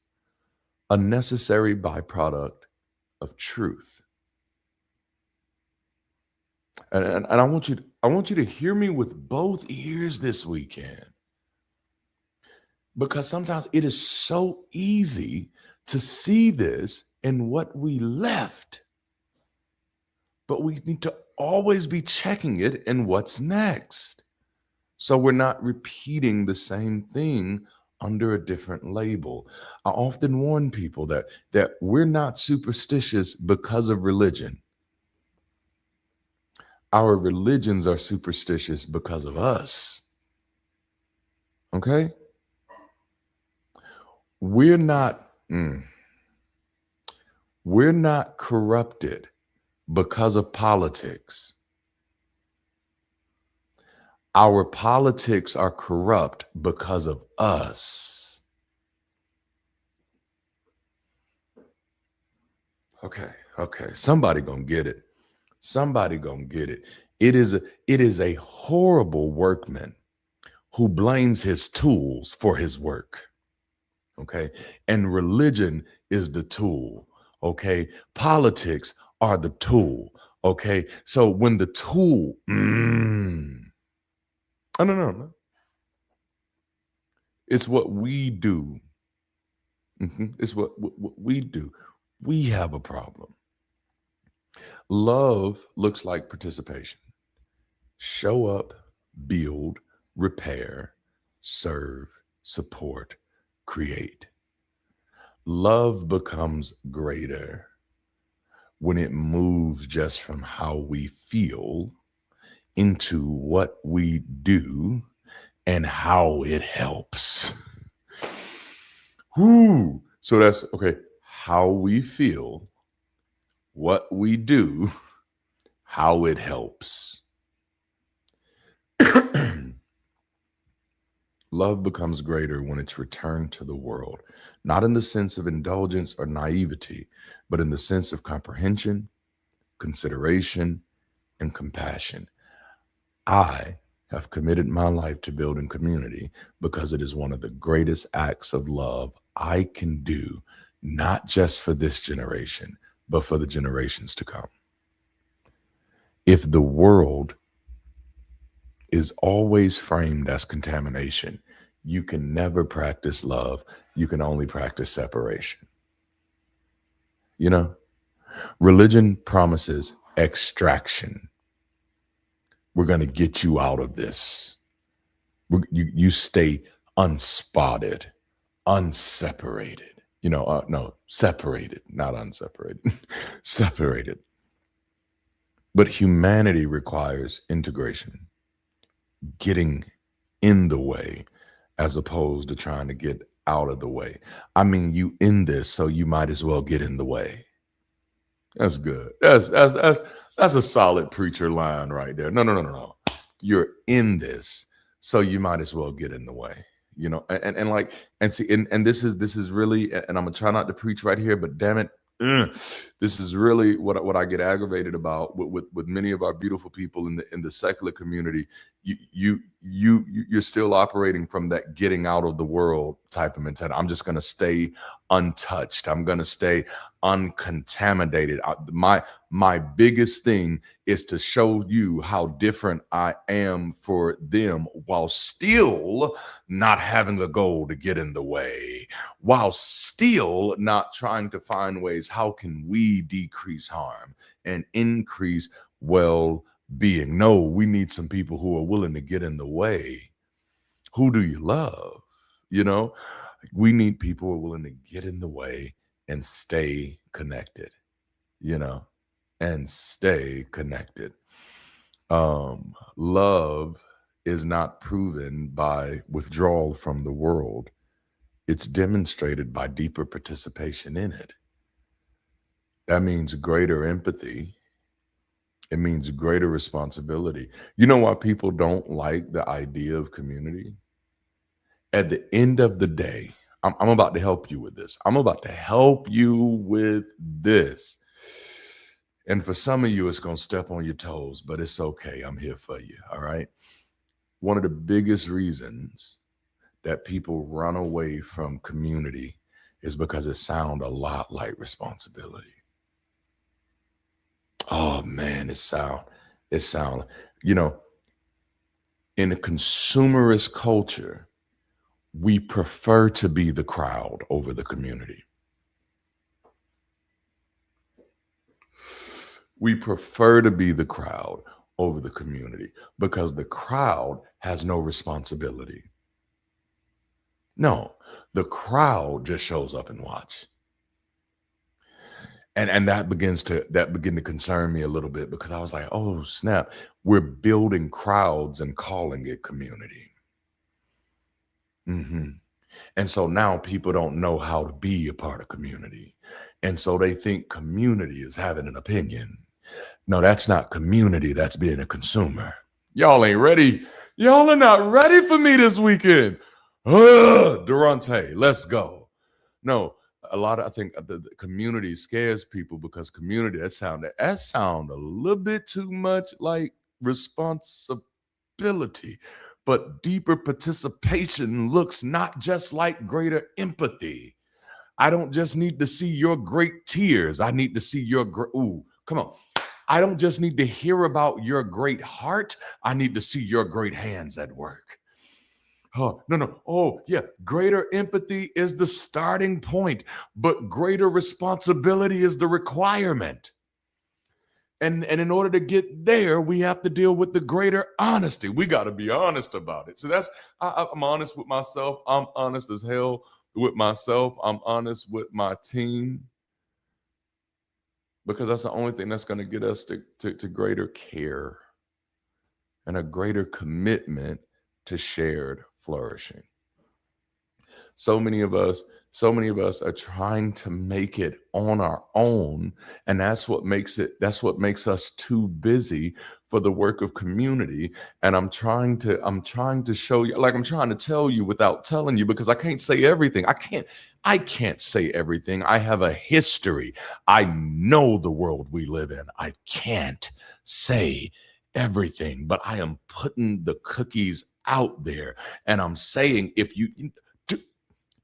a necessary byproduct of truth. And I want you to hear me with both ears this weekend, because sometimes it is so easy to see this in what we left, but we need to always be checking it in what's next, so we're not repeating the same thing under a different label. I often warn people that we're not superstitious because of religion. Our religions are superstitious because of us. Okay? We're not corrupted because of politics. Our politics are corrupt because of us. Okay. Somebody gonna get it. It is a horrible workman who blames his tools for his work. Okay. And religion is the tool. Okay. Politics are the tool. Okay. So when the tool, oh, no. It's what we do. It's what we do. We have a problem. Love looks like participation. Show up, build, repair, serve, support, create. Love becomes greater when it moves just from how we feel into what we do and how it helps. So that's okay. How we feel, what we do, how it helps. Love becomes greater when it's returned to the world, not in the sense of indulgence or naivety, but in the sense of comprehension, consideration, and compassion. I have committed my life to building community because it is one of the greatest acts of love I can do, not just for this generation, but for the generations to come. If the world is always framed as contamination, you can never practice love. You can only practice separation. You know, religion promises extraction. We're going to get you out of this. You stay unspotted, unseparated. No, separated, not unseparated, separated. But humanity requires integration, getting in the way as opposed to trying to get out of the way. I mean, you in this, so you might as well get in the way. That's good. That's a solid preacher line right there. No. You're in this, so you might as well get in the way. And this is really, and I'm gonna try not to preach right here, but damn it, this is really what I get aggravated about with many of our beautiful people in the secular community. You're still operating from that getting out of the world type of mentality. I'm just gonna stay untouched. I'm gonna stay uncontaminated. My biggest thing is to show you how different I am for them while still not having a goal to get in the way, while still not trying to find ways how can we decrease harm and increase well-being. No, we need some people who are willing to get in the way. Who do you love? We need people who are willing to get in the way and stay connected, and stay connected. Love is not proven by withdrawal from the world. It's demonstrated by deeper participation in it. That means greater empathy. It means greater responsibility. You know why people don't like the idea of community? At the end of the day, I'm about to help you with this. I'm about to help you with this. And for some of you, it's going to step on your toes, but it's okay. I'm here for you. All right. One of the biggest reasons that people run away from community is because it sounds a lot like responsibility. Oh man, it sound, in a consumerist culture, we prefer to be the crowd over the community. We prefer to be the crowd over the community because the crowd has no responsibility. No, the crowd just shows up and watch. And that began to concern me a little bit because I was like, oh snap, we're building crowds and calling it community. And so now people don't know how to be a part of community. And so they think community is having an opinion. No, that's not community. That's being a consumer. Y'all ain't ready. Y'all are not ready for me this weekend. Darante, let's go. No, I think the community scares people because community, that sound a little bit too much like responsibility. But deeper participation looks not just like greater empathy. I don't just need to see your great tears. I need to see your come on. I don't just need to hear about your great heart. I need to see your great hands at work. Oh, no. Oh, yeah. Greater empathy is the starting point, but greater responsibility is the requirement. And in order to get there, we have to deal with the greater honesty. We got to be honest about it. So I'm honest with myself. I'm honest as hell with myself. I'm honest with my team. Because that's the only thing that's going to get us to greater care and a greater commitment to shared flourishing. So many of us are trying to make it on our own, and that's what makes us too busy for the work of community. And I'm trying to show you, like I'm trying to tell you without telling you, because I can't say everything. I can't say everything. I have a history. I know the world we live in. I can't say everything, but I am putting the cookies out there. And I'm saying, if you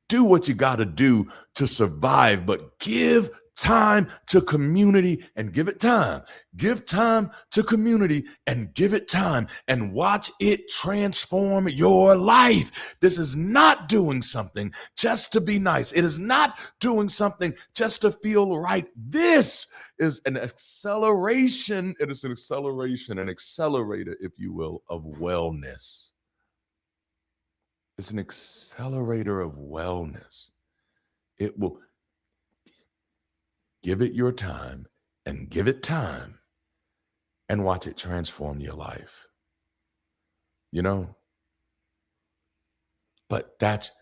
do what you got to do to survive, but give time to community and give it time. Give time to community and give it time, and watch it transform your life. This is not doing something just to be nice. It is not doing something just to feel right. This is an acceleration. It is an acceleration, an accelerator, if you will, of wellness. It's an accelerator of wellness. It will give it your time, and give it time, and watch it transform your life. You know? But that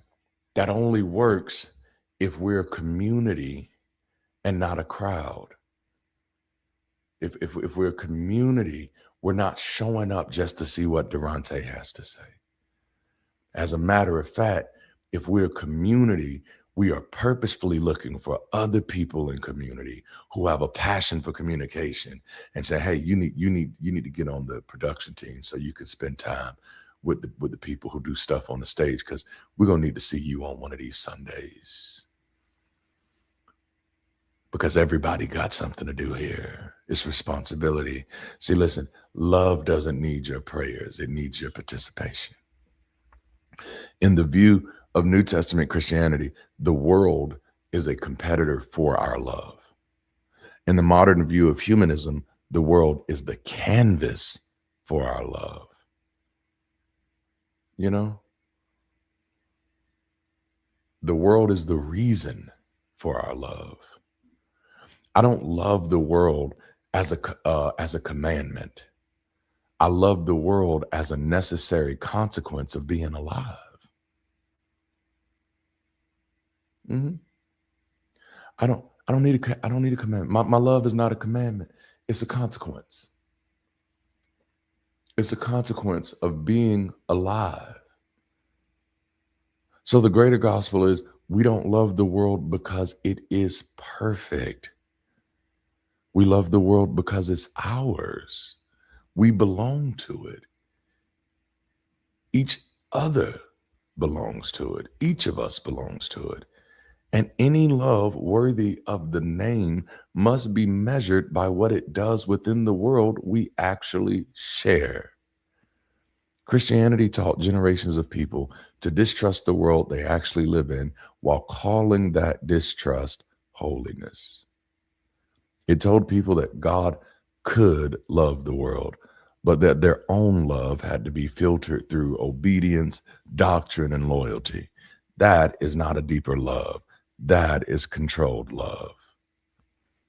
only works if we're a community and not a crowd. If we're a community, we're not showing up just to see what Darante has to say. As a matter of fact, if we're a community, we are purposefully looking for other people in community who have a passion for communication, and say, hey, you need to get on the production team so you can spend time with the people who do stuff on the stage, because we're going to need to see you on one of these Sundays, because everybody got something to do here. It's responsibility. See, listen, love doesn't need your prayers. It needs your participation. In the view of New Testament Christianity, the world is a competitor for our love. In the modern view of humanism, the world is the canvas for our love. You know? The world is the reason for our love. I don't love the world as a commandment. I love the world as a necessary consequence of being alive. Mm-hmm. I don't need a commandment. My love is not a commandment. It's a consequence. It's a consequence of being alive. So the greater gospel is, we don't love the world because it is perfect. We love the world because it's ours. We belong to it. Each other belongs to it. Each of us belongs to it. And any love worthy of the name must be measured by what it does within the world we actually share. Christianity taught generations of people to distrust the world they actually live in, while calling that distrust holiness. It told people that God could love the world, but that their own love had to be filtered through obedience, doctrine, and loyalty. That is not a deeper love. That is controlled love.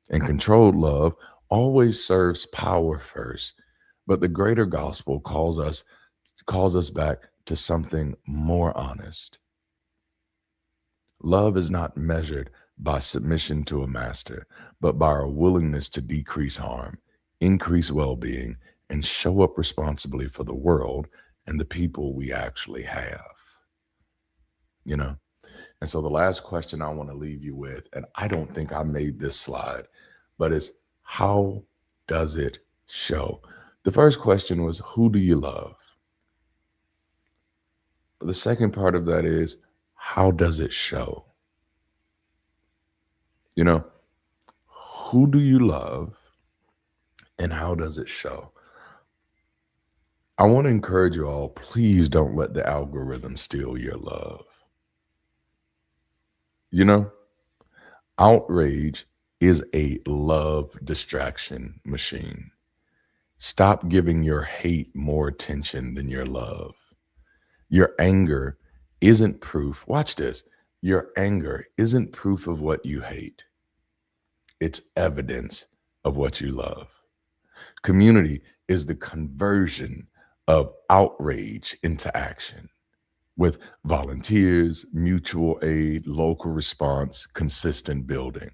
And controlled love always serves power first, but the greater gospel calls us back to something more honest. Love is not measured by submission to a master, but by our willingness to decrease harm, increase well-being, and show up responsibly for the world and the people we actually have. You know? And so the last question I want to leave you with, and I don't think I made this slide, but it's, how does it show? The first question was, who do you love? But the second part of that is, how does it show? You know, who do you love and how does it show? I want to encourage you all, please don't let the algorithm steal your love. You know, outrage is a love distraction machine. Stop giving your hate more attention than your love. Your anger isn't proof. Watch this. Your anger isn't proof of what you hate. It's evidence of what you love. Community is the conversion of outrage into action, with volunteers, mutual aid, local response, consistent building.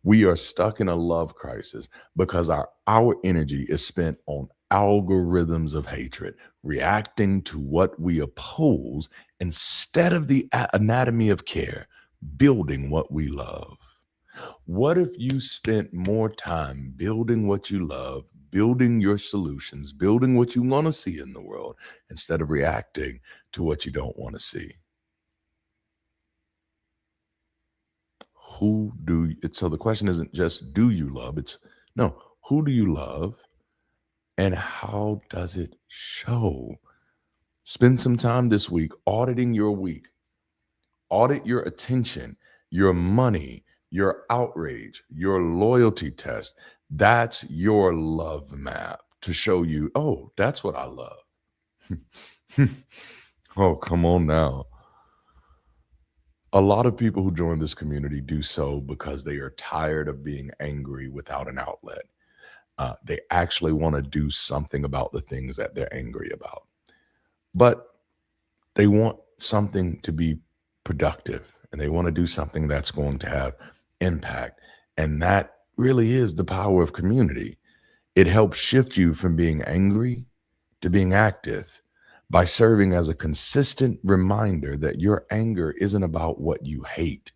We are stuck in a love crisis because our energy is spent on algorithms of hatred, reacting to what we oppose instead of the anatomy of care, building what we love. What if you spent more time building what you love, building your solutions, building what you want to see in the world instead of reacting to what you don't want to see. So the question isn't just do you love, it's no, who do you love and how does it show? Spend some time this week auditing your week. Audit your attention, your money, your outrage, your loyalty test. That's your love map to show you, oh, that's what I love. Oh, come on now. A lot of people who join this community do so because they are tired of being angry without an outlet. They actually want to do something about the things that they're angry about. But they want something to be productive and they want to do something that's going to have impact. And that really is the power of community. It helps shift you from being angry to being active by serving as a consistent reminder that your anger isn't about what you hate,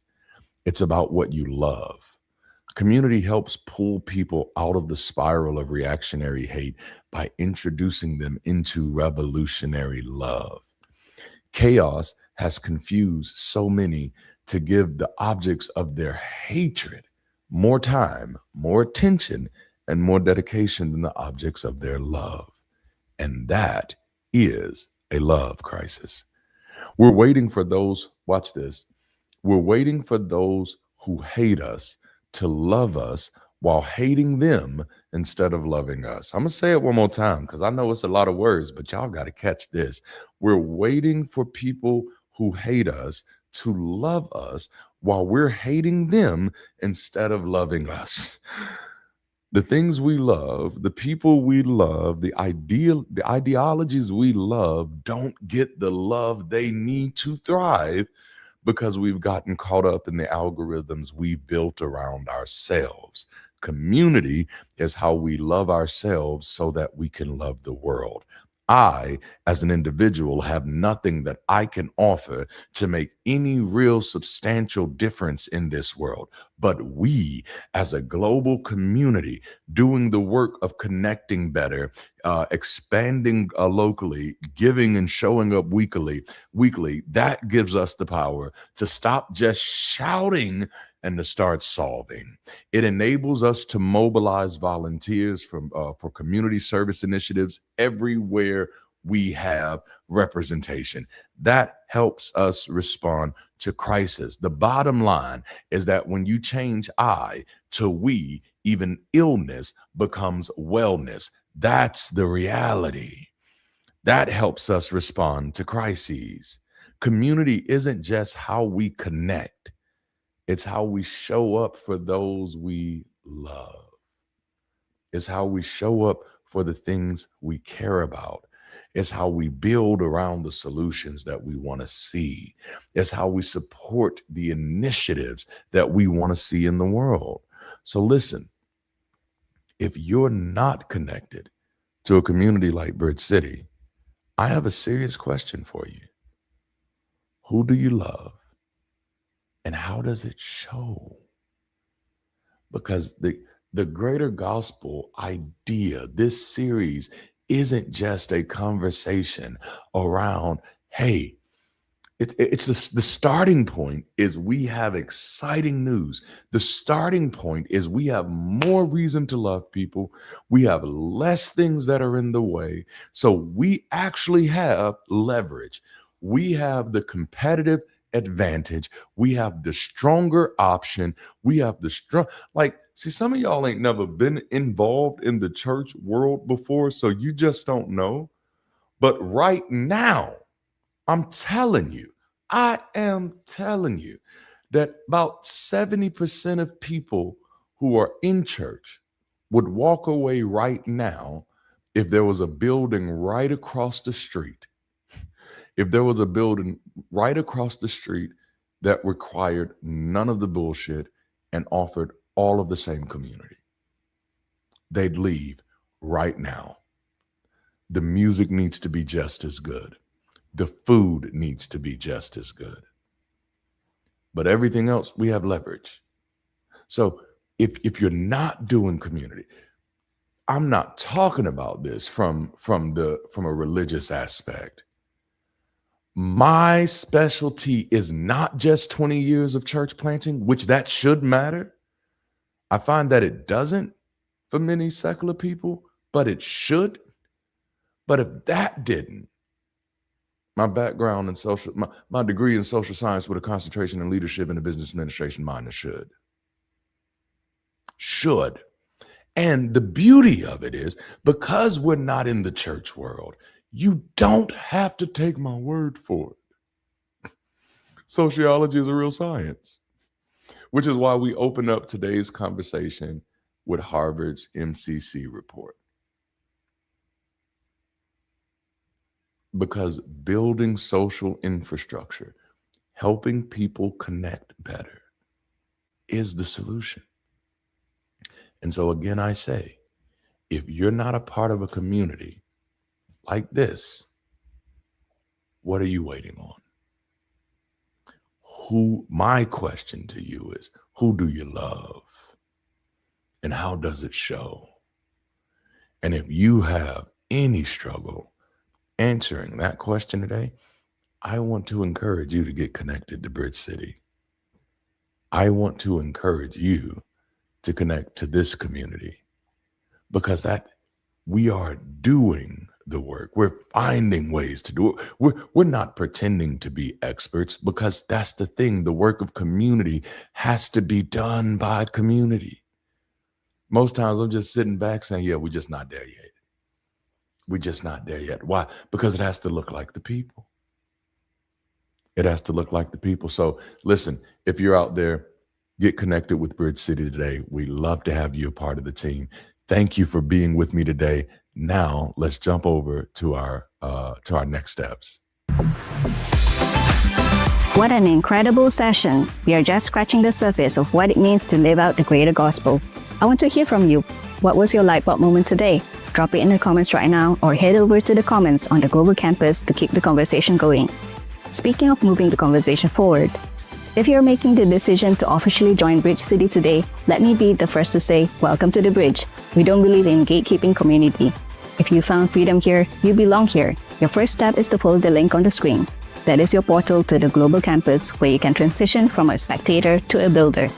it's about what you love. Community helps pull people out of the spiral of reactionary hate by introducing them into revolutionary love. Chaos has confused so many to give the objects of their hatred more time, more attention, and more dedication than the objects of their love. And that is a love crisis. We're waiting for those, watch this, we're waiting for those who hate us to love us while hating them instead of loving us. I'm going to say it one more time because I know it's a lot of words, but y'all got to catch this. We're waiting for people who hate us to love us while we're hating them instead of loving us. The things we love, the people we love, the ideologies we love don't get the love they need to thrive because we've gotten caught up in the algorithms we've built around ourselves. Community is how we love ourselves so that we can love the world. I, as an individual, have nothing that I can offer to make any real substantial difference in this world. But we, as a global community, doing the work of connecting better, expanding locally, giving and showing up weekly, that gives us the power to stop just shouting and to start solving. It enables us to mobilize volunteers for community service initiatives everywhere we have representation. That helps us respond to crisis. The bottom line is that when you change I to we, even illness becomes wellness. That's the reality. That helps us respond to crises. Community isn't just how we connect. It's how we show up for those we love. It's how we show up for the things we care about. It's how we build around the solutions that we want to see. It's how we support the initiatives that we want to see in the world. So listen, if you're not connected to a community like Bird City, I have a serious question for you. Who do you love? And how does it show? Because the greater gospel idea, this series isn't just a conversation around, hey, the starting point is we have exciting news. The starting point is we have more reason to love people. We have less things that are in the way. So we actually have leverage. We have the competitive advantage. We have the stronger option. We have the see, some of y'all ain't never been involved in the church world before, so you just don't know. But right now, I am telling you that about 70% of people who are in church would walk away right now if there was a building right across the street. If there was a building right across the street that required none of the bullshit and offered all of the same community, they'd leave right now. The music needs to be just as good. The food needs to be just as good. But everything else, we have leverage. So if you're not doing community, I'm not talking about this from a religious aspect. My specialty is not just 20 years of church planting, which that should matter. I find that it doesn't for many secular people, but it should. But if that didn't, my background in my degree in social science with a concentration in leadership and a business administration, mine should. And the beauty of it is, because we're not in the church world, you don't have to take my word for it. Sociology is a real science, which is why we open up today's conversation with Harvard's MCC report. Because building social infrastructure, helping people connect better, is the solution. And so again, I say, if you're not a part of a community like this, what are you waiting on? My question to you is, who do you love? And how does it show? And if you have any struggle answering that question today, I want to encourage you to get connected to Bridge City. I want to encourage you to connect to this community, because that we are doing the work. We're finding ways to do it. We're not pretending to be experts, because that's the thing. The work of community has to be done by community. Most times I'm just sitting back saying, yeah, we're just not there yet. We're just not there yet. Why? Because it has to look like the people. It has to look like the people. So listen, if you're out there, get connected with Bridge City today. We love to have you a part of the team. Thank you for being with me today. Now let's jump over to our next steps. What an incredible session. We are just scratching the surface of what it means to live out the greater gospel. I want to hear from you. What was your light bulb moment today? Drop it in the comments right now, or head over to the comments on the global campus to keep the conversation going. Speaking of moving the conversation forward, if you're making the decision to officially join Bridge City today, let me be the first to say, welcome to the Bridge. We don't believe in gatekeeping community. If you found freedom here, you belong here. Your first step is to follow the link on the screen. That is your portal to the global campus, where you can transition from a spectator to a builder.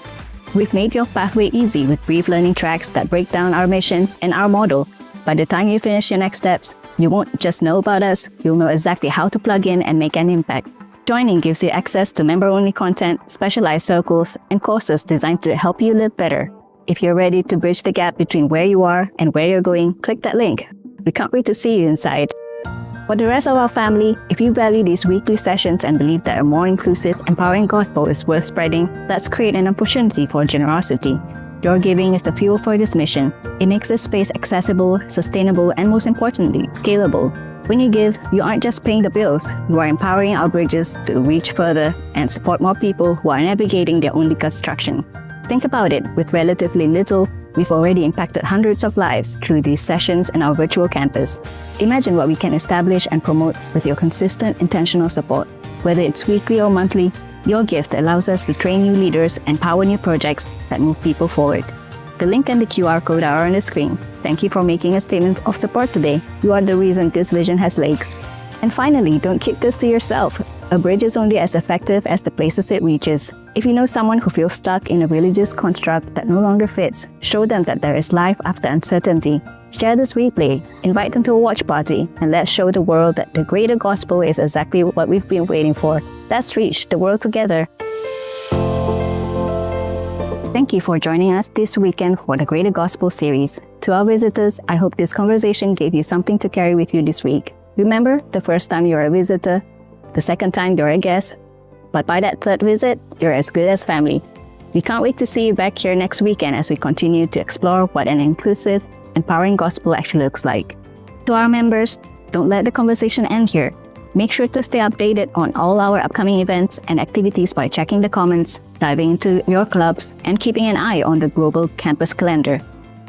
We've made your pathway easy with brief learning tracks that break down our mission and our model. By the time you finish your next steps, you won't just know about us, you'll know exactly how to plug in and make an impact. Joining gives you access to member-only content, specialized circles, and courses designed to help you live better. If you're ready to bridge the gap between where you are and where you're going, click that link. We can't wait to see you inside. For the rest of our family, if you value these weekly sessions and believe that a more inclusive, empowering gospel is worth spreading, let's create an opportunity for generosity. Your giving is the fuel for this mission. It makes this space accessible, sustainable, and most importantly, scalable. When you give, you aren't just paying the bills, you are empowering our bridges to reach further and support more people who are navigating their own deconstruction. Think about it, with relatively little, we've already impacted hundreds of lives through these sessions in our virtual campus. Imagine what we can establish and promote with your consistent, intentional support. Whether it's weekly or monthly, your gift allows us to train new leaders and power new projects that move people forward. The link and the QR code are on the screen. Thank you for making a statement of support today. You are the reason this vision has legs. And finally, don't keep this to yourself. A bridge is only as effective as the places it reaches. If you know someone who feels stuck in a religious construct that no longer fits, show them that there is life after uncertainty. Share this replay, invite them to a watch party, and let's show the world that the greater gospel is exactly what we've been waiting for. Let's reach the world together. Thank you for joining us this weekend for the Greater Gospel series. To our visitors, I hope this conversation gave you something to carry with you this week. Remember, the first time you're a visitor, the second time you're a guest, but by that third visit, you're as good as family. We can't wait to see you back here next weekend as we continue to explore what an inclusive, empowering gospel actually looks like. To our members, don't let the conversation end here. Make sure to stay updated on all our upcoming events and activities by checking the comments, diving into your clubs, and keeping an eye on the global campus calendar.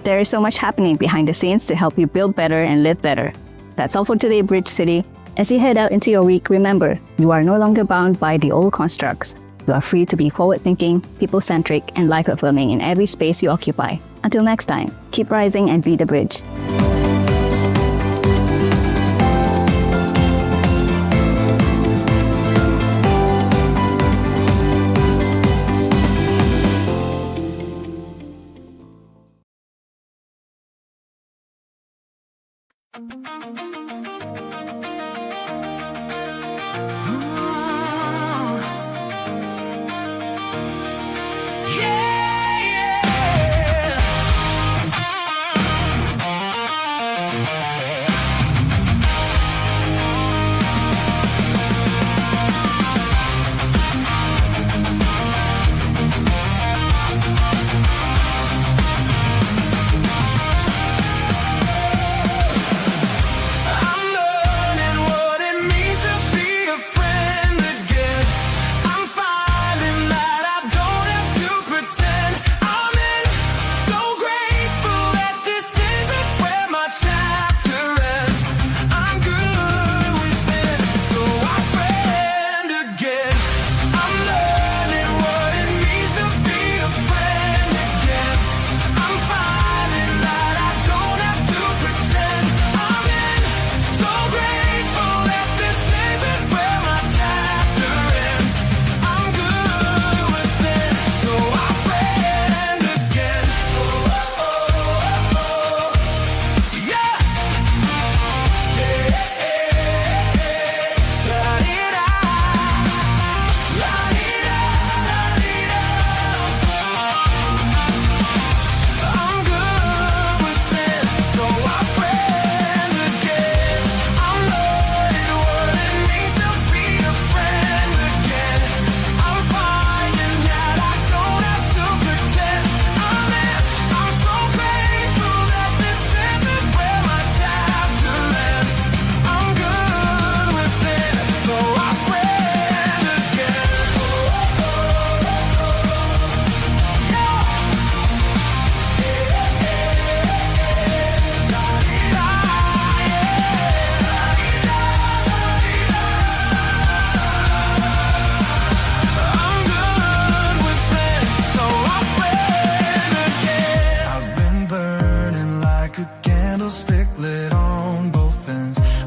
There is so much happening behind the scenes to help you build better and live better. That's all for today, Bridge City. As you head out into your week, remember, you are no longer bound by the old constructs. You are free to be forward-thinking, people-centric, and life-affirming in every space you occupy. Until next time, keep rising and be the bridge.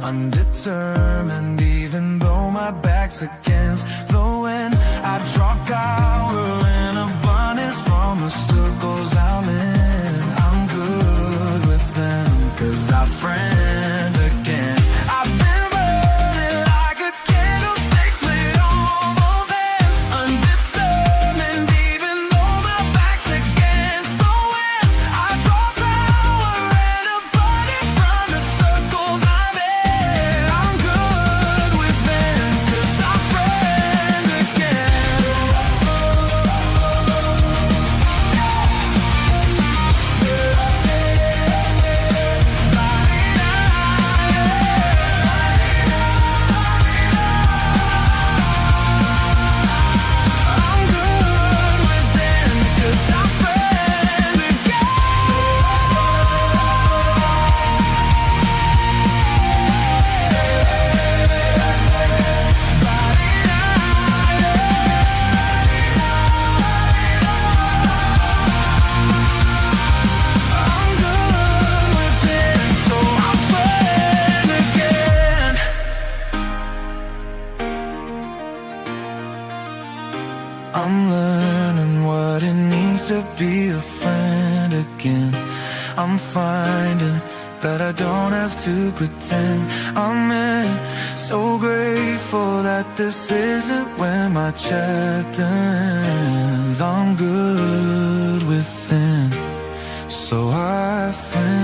Undetermined, even though my back's against the wind. I draw power in abundance from the circles I'm in. I'm good with them, 'cause I friend again. I've been burning like a candlestick lit on both ends. Undetermined, even though my back's against the wind. I draw power and abundance from the circles I'm in. I'm good with them, 'cause I friend again. I'm good with them, 'cause I friend again. I'm good with them, so I friend again. I'm learning what it means to be a friend again. I'm finding that I don't have to pretend. I'm in, so grateful that this isn't where my chapter ends. I'm good with them, so I friend